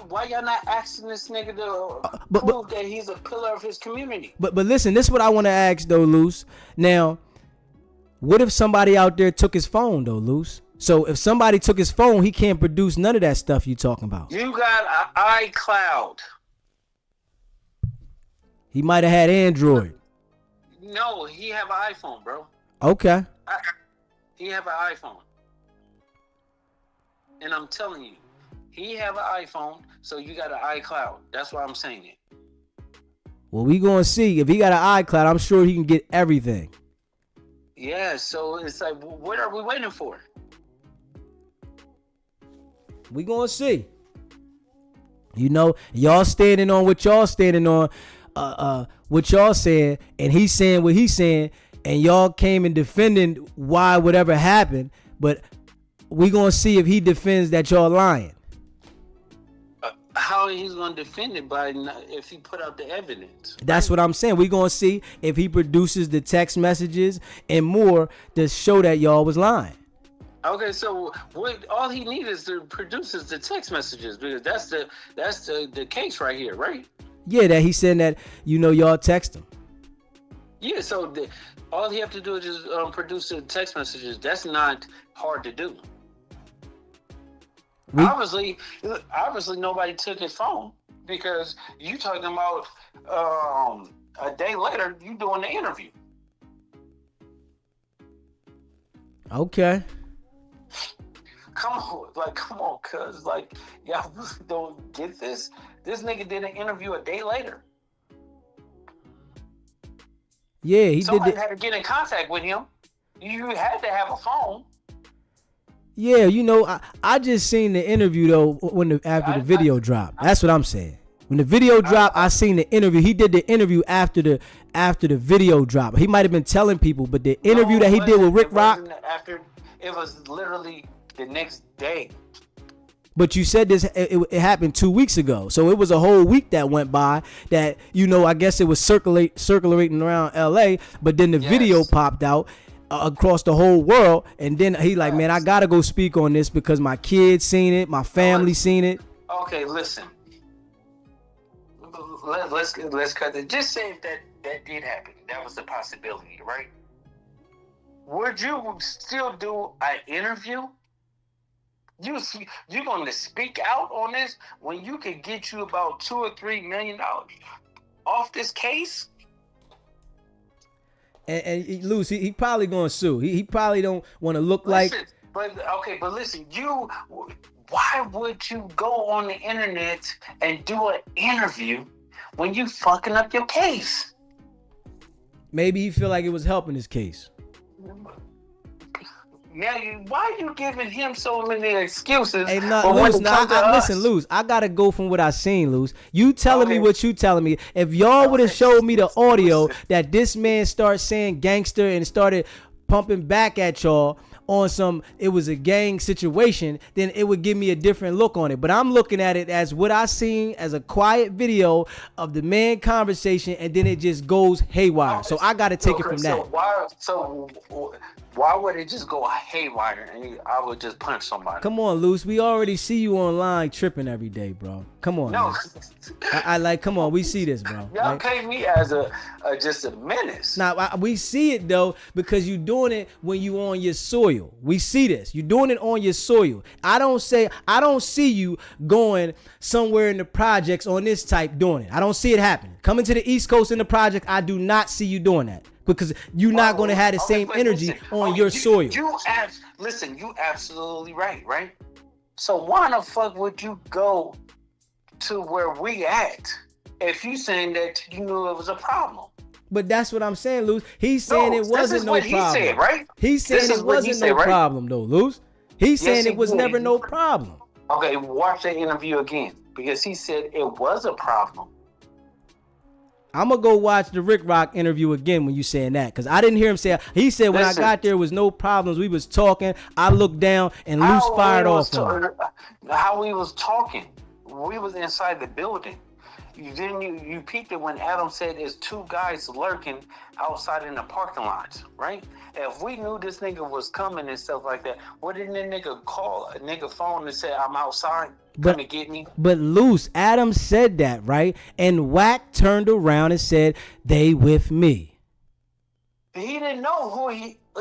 Why y'all not asking this nigga to prove that he's a pillar of his community? But listen, this is what I want to ask though, Luce. Now, what if somebody out there took his phone though, Luce? So if somebody took his phone, he can't produce none of that stuff you talking about. You got an iCloud. He might have had Android. No, he have an iPhone, bro. Okay. He have an iPhone. And I'm telling you, he have an iPhone, so you got an iCloud. That's why I'm saying it. Well, we gonna see. If he got an iCloud, I'm sure he can get everything. Yeah, so it's like, what are we waiting for? We gonna see. You know, y'all standing on what y'all standing on, what y'all saying, and he's saying what he's saying, and y'all came and defending why whatever happened, but we gonna see if he defends that y'all lying. How he's gonna defend it if he put out the evidence? That's what I'm saying. We gonna see if he produces the text messages and more to show that y'all was lying. Okay, so all he needs is to produce the text messages, because that's the case right here, right? Yeah, that he said that, you know, y'all text him. Yeah, so all he have to do is just produce the text messages. That's not hard to do. Obviously nobody took his phone, because you talking about a day later you doing the interview. Okay. Come on, cuz y'all don't get this. This nigga did an interview a day later. Yeah, Somebody had to get in contact with him. You had to have a phone. Yeah, you know, I just seen the interview though after the video dropped. That's what I'm saying. When the video dropped, I seen the interview. He did the interview after the video drop. He might have been telling people, but the interview that he did with Rick Rock, it was literally the next day. But you said it happened 2 weeks ago, so it was a whole week that went by. That, you know, I guess it was circulating around L.A. But then the video popped out across the whole world, and then he like, man, I gotta go speak on this because my kids seen it, my family seen it. Okay, listen. Let's cut it. Just say if that did happen, that was a possibility, right? Would you still do an interview? You going to speak out on this when you could get you about $2 or $3 million off this case? And Luce, he probably gonna sue. He probably don't want to look like. But listen, why would you go on the internet and do an interview when you fucking up your case? Maybe he feel like it was helping his case. Now, why are you giving him so many excuses? Hey, listen, Luce, I gotta go from what I seen, Luce. You telling me what you telling me. If y'all would have showed me the audio that this man started saying gangster and started pumping back at y'all on it was a gang situation, then it would give me a different look on it. But I'm looking at it as what I seen as a quiet video of the man conversation, and then it just goes haywire. So I gotta take it from that. Why would it just go haywire and I would just punch somebody? Come on, Luce. We already see you online tripping every day, bro. Come on. No. Come on. We see this, bro. Y'all paint me as just a menace. Now, we see it, though, because you doing it when you on your soil. We see this. You doing it on your soil. I don't see you going somewhere in the projects on this type doing it. I don't see it happening. Coming to the East Coast in the project, I do not see you doing that. Because you're not going to have the same energy on your soil. You absolutely right? So why the fuck would you go to where we at if you saying that you knew it was a problem? But that's what I'm saying, Luce. He's saying it wasn't no problem. He said, right? He's saying it wasn't no problem, though, Luce. He's saying it was never no problem. Okay, watch that interview again, because he said it was a problem. I'm going to go watch the Rick Rock interview again when you saying that, because I didn't hear him say. He said when I got there was no problems. We was talking. I looked down and Luce fired off on him. How we was talking. We was inside the building. You peeped it when Adam said there's two guys lurking outside in the parking lot, right? If we knew this nigga was coming and stuff like that, what didn't that nigga call a nigga phone and say, I'm outside, come and get me? But Luce, Adam said that, right? And Wack turned around and said, they with me. He didn't know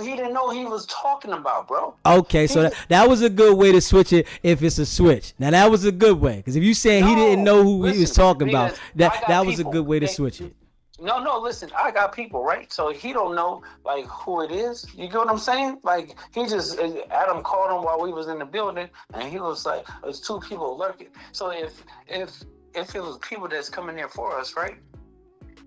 he didn't know he was talking about, bro. Okay, so that was a good way to switch it if it's a switch. Now that was a good way, because if you saying he didn't know who he was talking about, that was a good way to switch it. No, listen, I got people, right? So he don't know like who it is. You get what I'm saying? Like he just Adam called him while we was in the building, and he was like, "There's two people lurking." So if it was people that's coming there for us, right?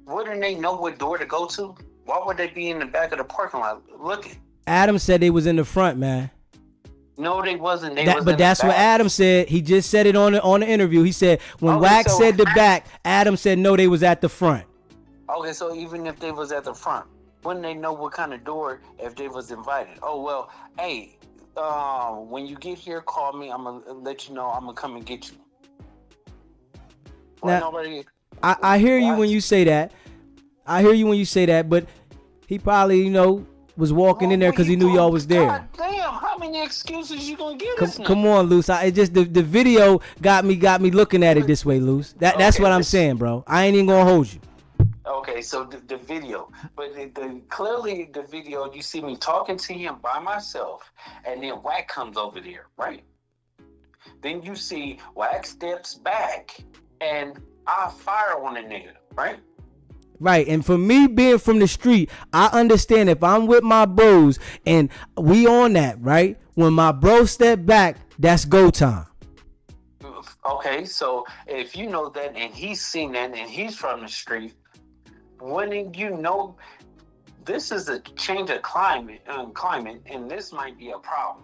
Wouldn't they know what door to go to? Why would they be in the back of the parking lot looking? Adam said they was in the front, man. No, they wasn't. But that's what Adam said. He just said it on the interview. He said when Wax said the back, Adam said no, they was at the front. Okay, so even if they was at the front, wouldn't they know what kind of door if they was invited? Oh well, hey, when you get here, call me. I'm gonna let you know. I'm gonna come and get you. Now, I hear you when you say that. I hear you when you say that, but he probably was walking in there because he knew y'all was there. God damn, how many excuses you gonna give us now? Come on, Luce. It just the video got me looking at it this way, Luce. That's what I'm saying, bro. I ain't even gonna hold you. Okay, so the video, but clearly the video, you see me talking to him by myself, and then Wack comes over there, right? Then you see Wack steps back, and I fire on the nigga, right? Right, and for me being from the street, I understand if I'm with my bros and we on that, right? When my bro step back, that's go time. Okay, so if you know that and he's seen that and he's from the street, wouldn't you know this is a change of climate, and this might be a problem?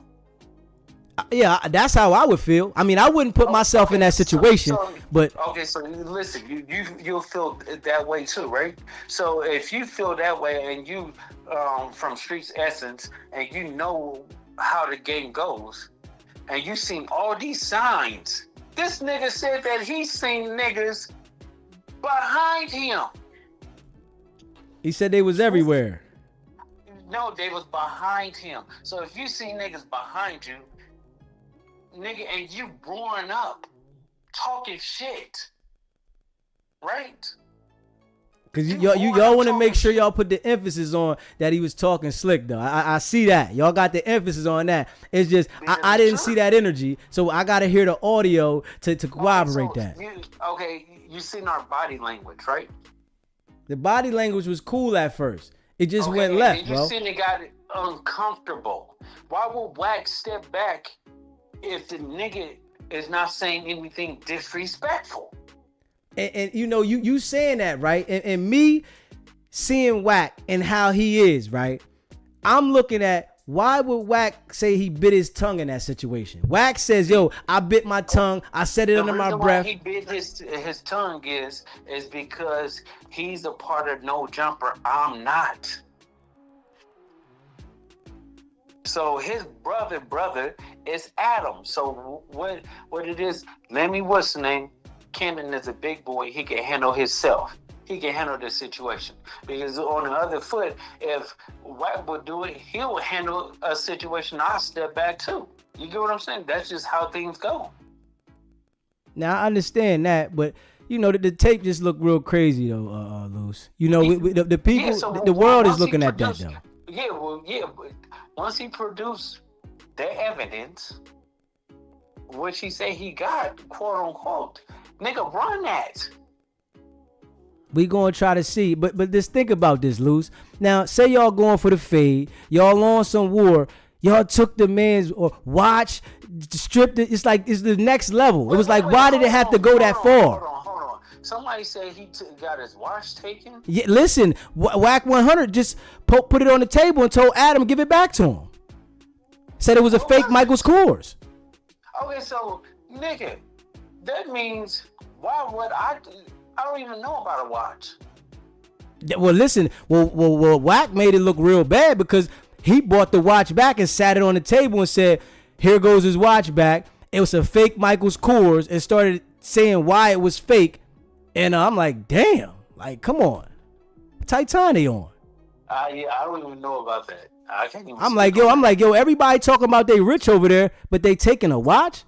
Yeah, that's how I would feel. I mean, I wouldn't put myself in that situation, but okay. So listen, you'll feel that way too, right? So if you feel that way, and you from Streets Essence, and you know how the game goes, and you seen all these signs, this nigga said that he seen niggas behind him. He said they was everywhere. No, they was behind him. So if you see niggas behind you, nigga, and you growing up talking shit, right? Cause y'all want to make sure y'all put the emphasis on that he was talking slick though. I see that y'all got the emphasis on that. It's just I didn't see that energy, so I gotta hear the audio to corroborate that. You seen our body language, right? The body language was cool at first. It just went left, bro. You seen it got uncomfortable. Why would Wax step back if the nigga is not saying anything disrespectful? And you saying that, right? And me seeing Wack and how he is, right? I'm looking at why would Wack say he bit his tongue in that situation? Wack says, yo, I bit my tongue. I said it under my breath. The reason why he bit his tongue is because he's a part of No Jumper. I'm not. So his brother is Adam. So what it is, what's the name? Camden is a big boy. He can handle himself. He can handle the situation. Because on the other foot, if Wack would do it, he would handle a situation. I'll step back too. You get what I'm saying? That's just how things go. Now I understand that, but the tape just looked real crazy though, Luce. The people, the world is looking at that though. Yeah, but once he produced the evidence, which he said he got, quote unquote, nigga, run that. We gonna try to see, but just think about this, Luce. Now, say y'all going for the fade, y'all on some war, y'all took the man's or watch, stripped it. It's like it's the next level. It was like, why did it have to go that far? Hold on. Somebody said he got his watch taken. Yeah, listen, Wack 100 just put it on the table and told Adam give it back to him. Said it was a fake Michael's Kors. Okay, so nigga, that means why would I don't even know about a watch. Well, listen. Well, Wack made it look real bad because he bought the watch back and sat it on the table and said, "Here goes his watch back. It was a fake Michael's Kors," and started saying why it was fake. And I'm like, damn, like, come on, Titanic on. Yeah, I don't even know about that. I can't even. I'm like, yo, everybody talking about they rich over there, but they taking a watch.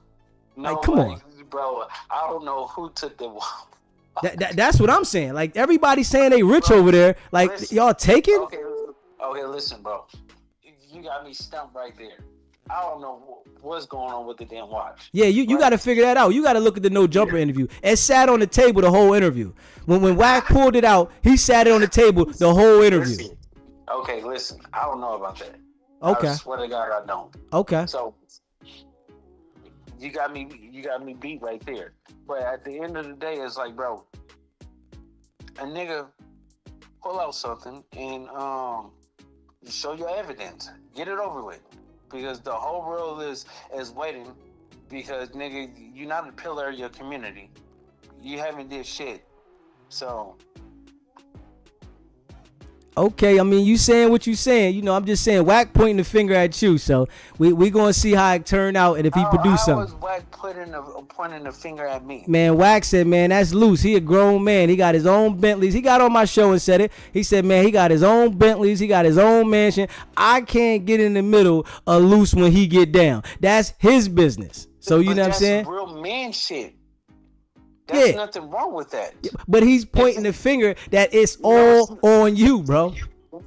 No, like, come on, bro. I don't know who took the watch. That's what I'm saying. Like everybody's saying they rich over there. Like listen, y'all taking? Okay, listen, bro. You got me stumped right there. I don't know what's going on with the damn watch. Yeah, you got to figure that out. You got to look at the no jumper interview. It sat on the table the whole interview. When Wack pulled it out, he sat it on the table the whole interview. Listen. Okay, listen. I don't know about that. Okay. I swear to God, I don't. Okay. So you got me beat right there. But at the end of the day, it's like, bro, a nigga pull out something and show your evidence. Get it over with. Because the whole world is waiting. Because nigga, you're not a pillar of your community. You haven't did shit. So okay, I mean, you saying what you saying. You know, I'm just saying, Wack pointing the finger at you. So we gonna see how it turn out and if he produce something. How was Wack pointing the finger at me? Man, Wack said, man, that's Luce. He a grown man. He got his own Bentleys. He got on my show and said it. He said, man, he got his own Bentleys. He got his own mansion. I can't get in the middle of Luce when he get down. That's his business. So you know what I'm saying? That's real man shit. There's nothing wrong with that. But he's pointing the finger that it's all on you, bro.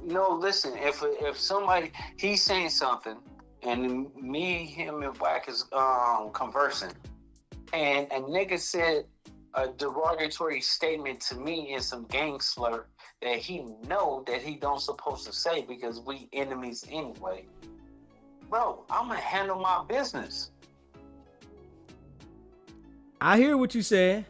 No, listen. If somebody he's saying something, and me, him, and Wack is conversing, and a nigga said a derogatory statement to me in some gang slur that he know that he don't supposed to say because we enemies anyway. Bro, I'm gonna handle my business. I hear what you saying.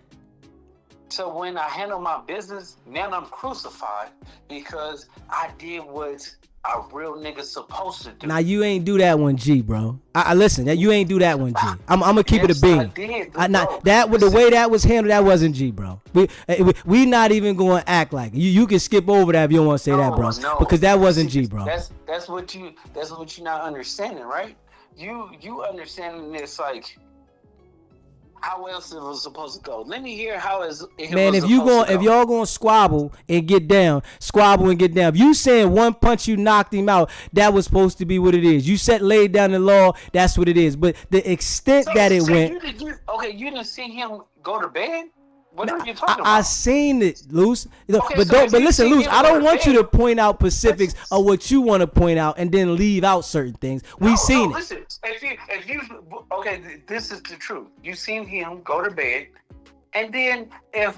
So when I handle my business, now I'm crucified because I did what a real nigga supposed to do. Now you ain't do that one, G, bro. I listen. You ain't do that one, G. I'm gonna keep it a bean. That with the way that was handled, that wasn't G, bro. We not even going to act like it. You can skip over that if you don't want to say that, bro. No. Because that wasn't G, bro. That's what you're not understanding, right? You understanding this like. How else it was supposed to go? Let me hear how it man, was if y'all gonna squabble and get down. If you saying one punch you knocked him out, that was supposed to be what it is. You laid down the law, that's what it is. But the extent that it went. You didn't see him go to bed? What are you talking about? I seen it, Luce. But listen, Luce, I don't want you to point out specifics of what you want to point out and then leave out certain things. We seen it. Listen, this is the truth. You seen him go to bed, and then if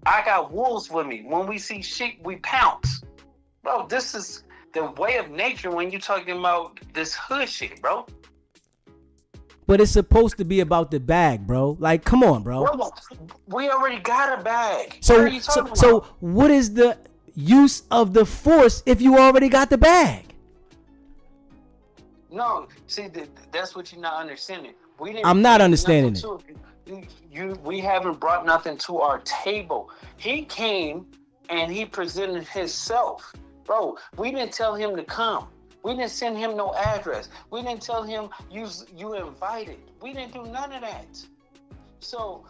I got wolves with me, when we see sheep, we pounce. Bro, this is the way of nature when you talking about this hood shit, bro. But it's supposed to be about the bag, bro. Like, come on, bro. We already got a bag. So what is the use of the force if you already got the bag? No, see, that's what you're not understanding. I'm not understanding it. We haven't brought nothing to our table. He came and he presented himself. Bro, we didn't tell him to come. We didn't send him no address. We didn't tell him you invited. We didn't do none of that. So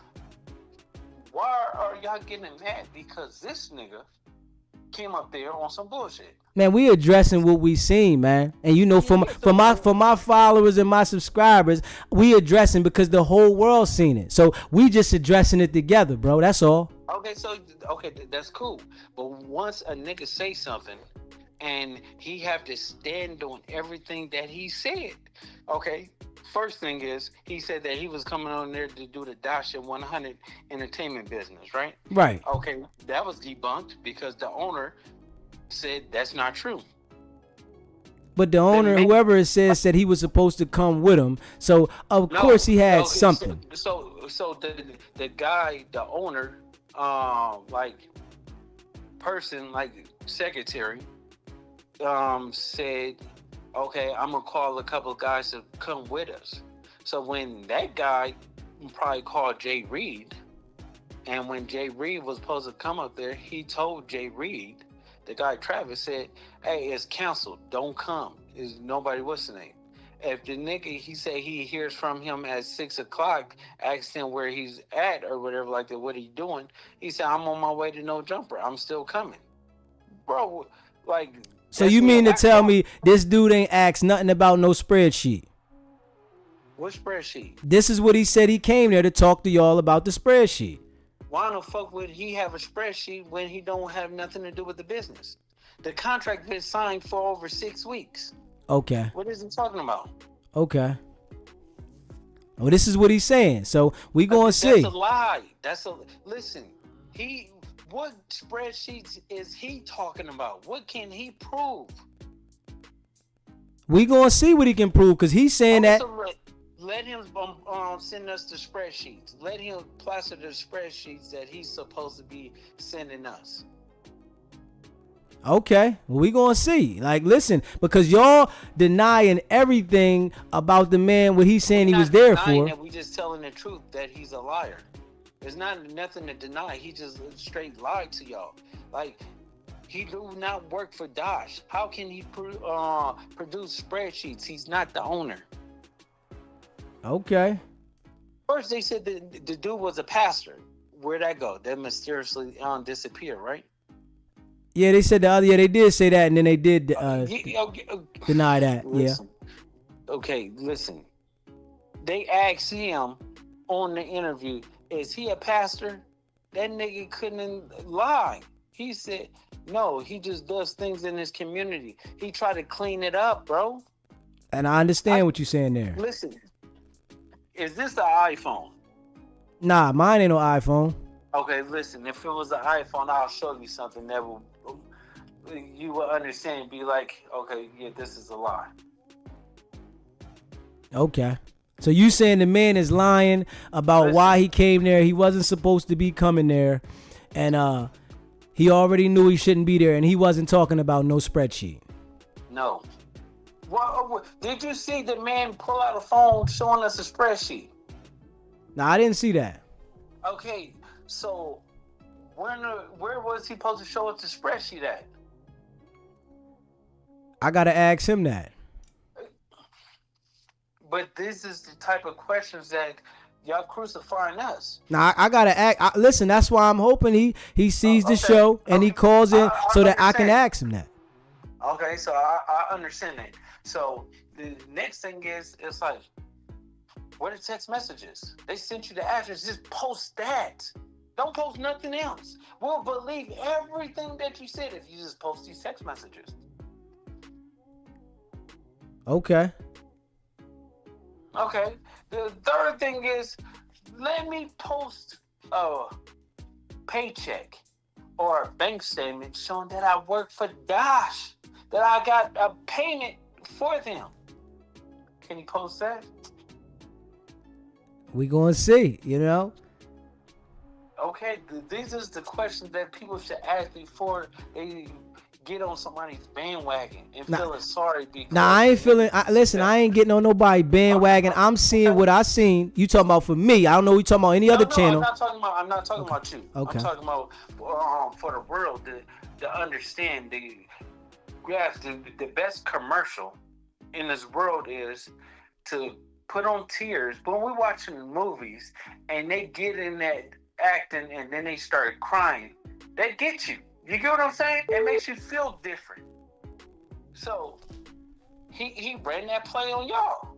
why are y'all getting mad? Because this nigga came up there on some bullshit. Man, we addressing what we seen, man. And you know, for my followers and my subscribers, we addressing because the whole world seen it. So we just addressing it together, bro. That's all. Okay, that's cool. But once a nigga say something, and he have to stand on everything that he said. Okay, first thing is he said that he was coming on there to do the Dasha 100 entertainment business, right? Right. Okay, that was debunked because the owner said that's not true. But the owner, whoever it said he was supposed to come with him. So of course he had something. So the guy, the owner, secretary. Said, okay, I'm gonna call a couple of guys to come with us. So when that guy probably called Jay Reed, and when Jay Reed was supposed to come up there, he told Jay Reed, the guy Travis said, hey, it's canceled, don't come. Is nobody, what's the name? If the nigga, he said he hears from him at 6:00, asked him where he's at or whatever, like that, what he doing? He said, I'm on my way to No Jumper, I'm still coming. Bro, like... So you mean to tell me this dude ain't asked nothing about no spreadsheet? What spreadsheet? This is what he said. He came there to talk to y'all about the spreadsheet. Why the fuck would he have a spreadsheet when he don't have nothing to do with the business? The contract been signed for over 6 weeks. Okay. What is he talking about? Okay. Well, this is what he's saying. So we gonna see. That's a lie. Listen. What spreadsheets is he talking about? What can he prove? We gonna see what he can prove because he's saying that. Let him send us the spreadsheets. Let him plaster the spreadsheets that he's supposed to be sending us. Okay, well, we gonna see. Like, listen, because y'all denying everything about the man what he's saying he was there for. We just telling the truth that he's a liar. There's nothing to deny. He just straight lied to y'all. Like, he do not work for Dosh. How can he produce spreadsheets? He's not the owner. Okay. First, they said that the dude was a pastor. Where'd that go? That mysteriously disappeared, right? Yeah, they said they did say that, and then they did deny that. Listen. Yeah. Okay, listen. They asked him on the interview, is he a pastor? That nigga couldn't lie. He said, no, he just does things in his community. He tried to clean it up, bro. And I understand what you're saying there. Listen, is this the iPhone? Nah, mine ain't no iPhone. Okay, listen, if it was an iPhone, I'll show you something that you will understand and be like, okay, yeah, this is a lie. Okay. So you saying the man is lying about why he came there. He wasn't supposed to be coming there. And he already knew he shouldn't be there. And he wasn't talking about no spreadsheet. No. Did you see the man pull out a phone showing us a spreadsheet? No, I didn't see that. Okay, so where was he supposed to show us the spreadsheet at? I got to ask him that. But this is the type of questions that y'all crucifying us. Now I gotta act. Listen, that's why I'm hoping he sees the show and he calls in so that I can ask him that. Okay, so I understand that. So the next thing is, it's like, what are text messages? They sent you the address. Just post that. Don't post nothing else. We'll believe everything that you said if you just post these text messages. Okay. Okay. The third thing is, let me post a paycheck or a bank statement showing that I work for Dosh, that I got a payment for them. Can you post that? We gonna see, you know? Okay, these are the questions that people should ask before they get on somebody's bandwagon and feeling sorry because... Nah, I ain't feeling... Listen, I ain't getting on nobody bandwagon. I'm seeing what I seen. You talking about for me. I don't know what you talking about any other channel. I'm not talking about you. Okay. I'm talking about for the world to understand, the best commercial in this world is to put on tears. When we're watching movies and they get in that acting and then they start crying, that gets you. You get what I'm saying? It makes you feel different. So he ran that play on y'all.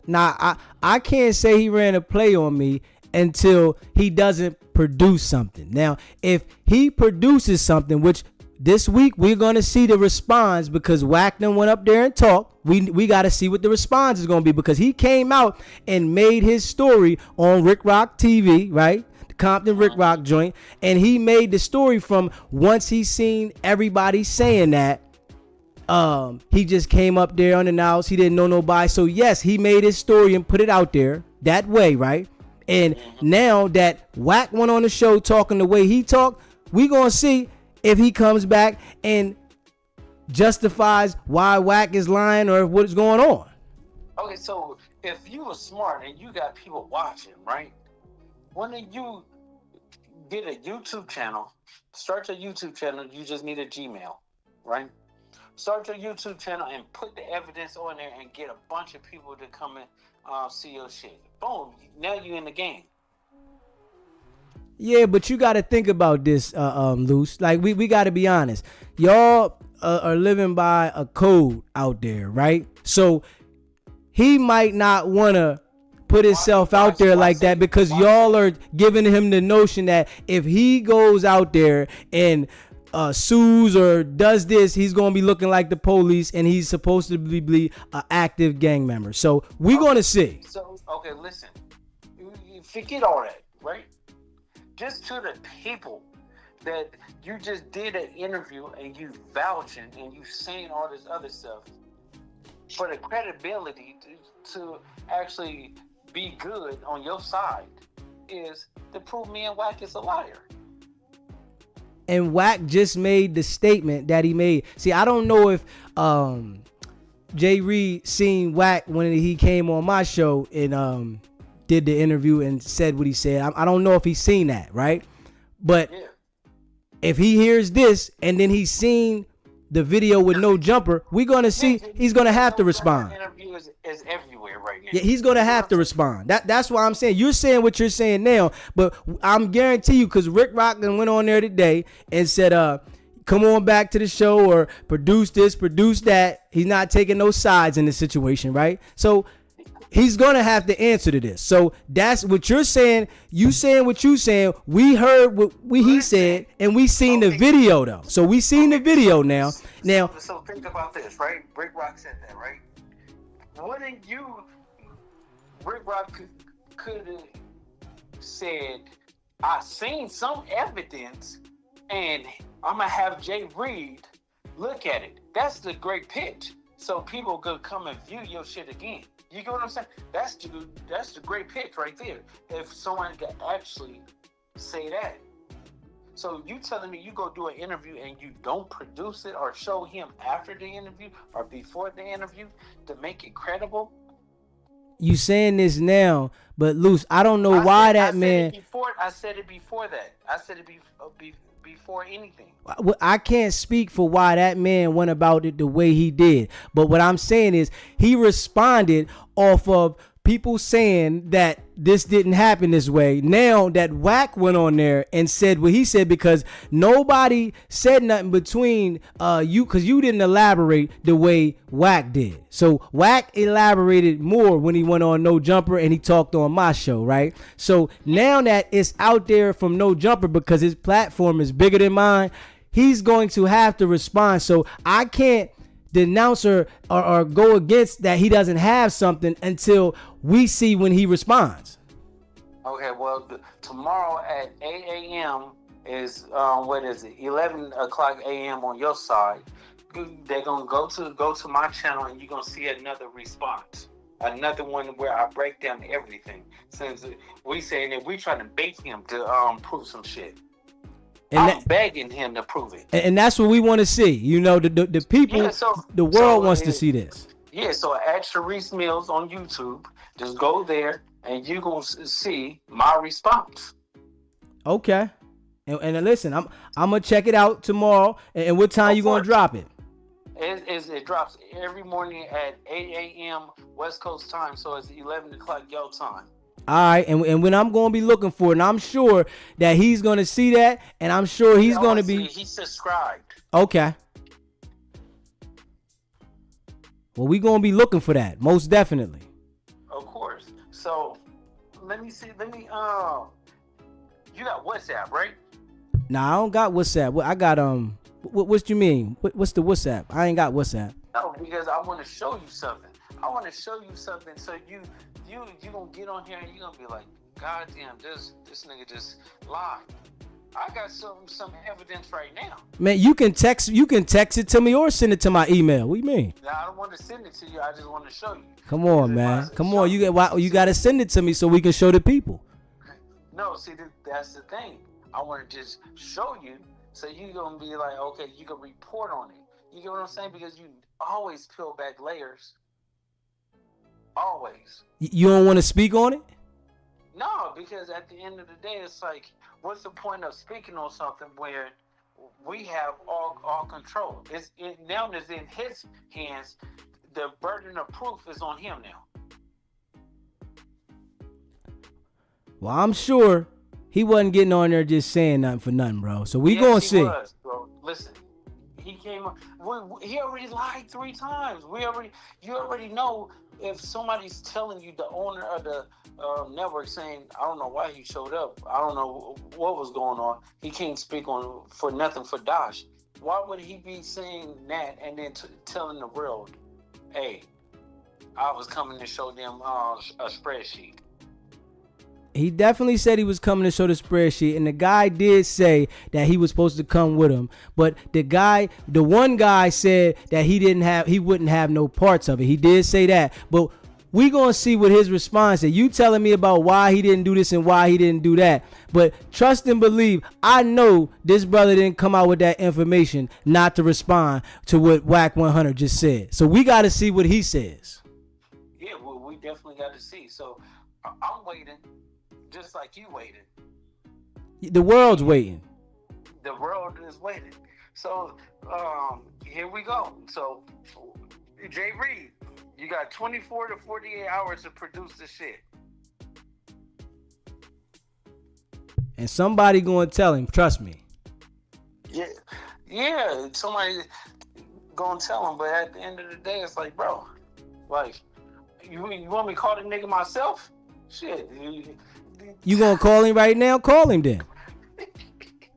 Nah, I can't say he ran a play on me until he doesn't produce something. Now, if he produces something, which this week we're gonna see the response because Wackman went up there and talked. We got to see what the response is gonna be because he came out and made his story on Rick Rock TV, right? Compton Rick Rock joint, and he made the story from once he seen everybody saying that he just came up there unannounced, he didn't know nobody. So yes, he made his story and put it out there that way, right? And now that Wack went on the show talking the way he talked, we gonna see if he comes back and justifies why Wack is lying or what is going on. Okay, so if you were smart and you got people watching, right? When you get a YouTube channel, start your YouTube channel, you just need a Gmail, right? Start your YouTube channel and put the evidence on there and get a bunch of people to come and see your shit. Boom, now you in the game. Yeah, but you got to think about this, Luce. Like, we got to be honest. Y'all are living by a code out there, right? So he might not want to put himself out there like that because y'all are giving him the notion that if he goes out there and sues or does this, he's gonna be looking like the police, and he's supposed to be an active gang member. So we're gonna see. So okay, listen, you forget all that, right? Just to the people that you just did an interview and you vouching and you saying all this other stuff for the credibility to actually be good on your side is to prove me and Wack is a liar. And Wack just made the statement that he made. See, I don't know if Jay Reed seen Wack when he came on my show and did the interview and said what he said. I don't know if he's seen that, right? But yeah. If he hears this and then he's seen the video with no jumper, we're gonna see he's gonna have to respond. Interview is everywhere right now. Yeah, he's gonna have to respond. That's why I'm saying you're saying what you're saying now, but I'm guarantee you, because Rick Rock went on there today and said, come on back to the show or produce this, produce that. He's not taking no sides in this situation, right? So he's gonna have to answer to this. So that's what you're saying. You saying what you saying. We heard what he said, and we seen the video though. So we seen the video now. So think about this, right? Rick Rock said that, right? Wouldn't you? Rick Rock could have said, "I seen some evidence, and I'm gonna have Jay Reed look at it." That's the great pitch. So people could come and view your shit again. You get what I'm saying? That's the great pitch right there. If someone could actually say that. So you telling me you go do an interview and you don't produce it or show him after the interview or before the interview to make it credible? You saying this now, but Luce, I don't know why that man. I said it before that. I said it before anything. I can't speak for why that man went about it the way he did. But what I'm saying is he responded off of people saying that this didn't happen this way. Now that Wack went on there and said what he said, because nobody said nothing between you, because you didn't elaborate the way Wack did. So Wack elaborated more when he went on No Jumper and he talked on my show, right? So now that it's out there from No Jumper, because his platform is bigger than mine, he's going to have to respond. So I can't denounce or go against that he doesn't have something until we see when he responds. Okay, well, tomorrow at 8 a.m. is, 11 o'clock a.m. on your side. They're going to go to my channel and you're going to see another response. Another one where I break down everything. Since we saying that we trying to bait him to prove some shit. And I'm begging him to prove it. And that's what we want to see. You know, the people, the world wants to see this. Yeah, so at Sharice Mills on YouTube, just go there and you're going to see my response. Okay. And listen, I'm going to check it out tomorrow. And what time you going to drop it? It drops every morning at 8 a.m. West Coast time, so it's 11 o'clock your time. All right, and when I'm going to be looking for it, and I'm sure that he's going to see that, and I'm sure he's going to be... He's subscribed. Okay. Well, we're going to be looking for that, most definitely. Of course. So, let me see, you got WhatsApp, right? Nah, I don't got WhatsApp. I got, what you mean? What's the WhatsApp? I ain't got WhatsApp. No, because I want to show you something. So you gonna get on here and you gonna be like, God damn, this nigga just lied. I got some evidence right now. Man, you can text it to me or send it to my email. What do you mean? Now, I don't want to send it to you. I just want to show you. Come on, man. Come on. You got to send it to me so we can show the people. No, see, that's the thing. I want to just show you so you gonna be like, okay, you can report on it. You get what I'm saying? Because you always peel back layers. Always. You don't want to speak on it? No, because at the end of the day, it's like, what's the point of speaking on something where we have all control? Now it's in his hands. The burden of proof is on him now. Well, I'm sure he wasn't getting on there just saying nothing for nothing, bro. So we gonna see. Was, bro. Listen, he came. He already lied 3 times. You already know if somebody's telling you, the owner of the network, saying, I don't know why he showed up, I don't know what was going on, he can't speak on for nothing for Dash. Why would he be saying that and then telling the world, hey, I was coming to show them a spreadsheet? He definitely said he was coming to show the spreadsheet, and the guy did say that he was supposed to come with him. But the one guy said that he wouldn't have no parts of it. He did say that, but we gonna see what his response is. You telling me about why he didn't do this and why he didn't do that, but trust and believe, I know this brother didn't come out with that information not to respond to what Whack 100 just said. So we got to see what he says. Yeah, well, we definitely got to see. So I'm waiting. Just like you waited. The world's waiting. The world is waiting. So here we go. So Jay Reed, you got 24 to 48 hours to produce this shit. And somebody gonna tell him, trust me. Yeah, somebody gonna tell him, but at the end of the day, it's like, bro, like, you want me to call the nigga myself? Shit. You gonna call him right now? Call him then.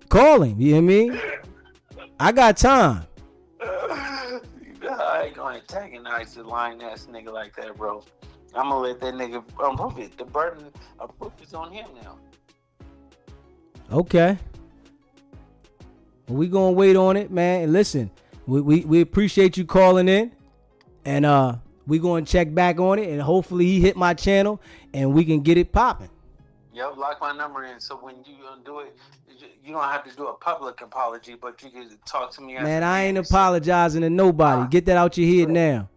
Call him, you know what I mean? I got time. I ain't gonna antagonize the lying ass nigga like that, bro. I'm gonna let that nigga prove it. The burden of proof is on him now. Okay. Well, we gonna wait on it, man. And listen, we appreciate you calling in, and we gonna check back on it, and hopefully he hit my channel and we can get it popping. Yep, lock my number in, so when you do it, you don't have to do a public apology, but you can talk to me. Man, I ain't apologizing to nobody. Get that out your head now.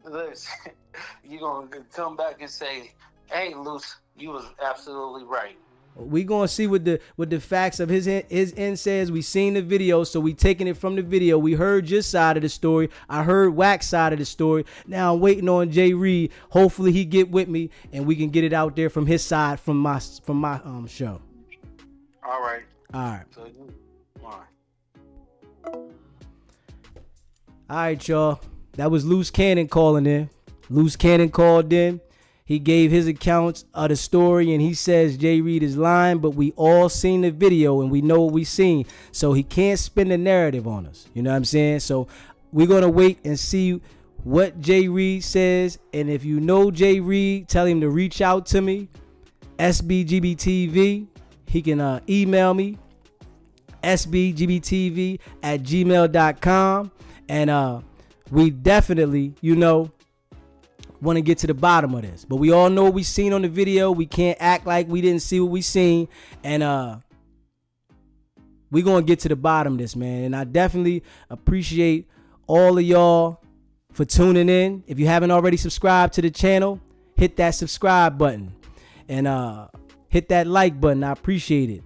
Listen, you gonna come back and say, "Hey, Luce, you was absolutely right." We gonna see what the facts of his end says. We seen the video, so we taking it from the video. We heard your side of the story. I heard Wack's side of the story. Now I'm waiting on Jay Reed. Hopefully he get with me and we can get it out there from his side, from my show. All right. So, all right, y'all. That was Luce Cannon calling in. Luce Cannon called in. He gave his accounts of the story, and he says Jay Reed is lying, but we all seen the video and we know what we seen. So he can't spin the narrative on us. You know what I'm saying? So we're going to wait and see what Jay Reed says. And if you know Jay Reed, tell him to reach out to me, SBGBTV. He can email me, sbgbtv@gmail.com. And we definitely, want to get to the bottom of this. But we all know what we seen on the video. We can't act like we didn't see what we seen. And we going to get to the bottom of this, man. And I definitely appreciate all of y'all for tuning in. If you haven't already subscribed to the channel, hit that subscribe button and hit that like button. I appreciate it.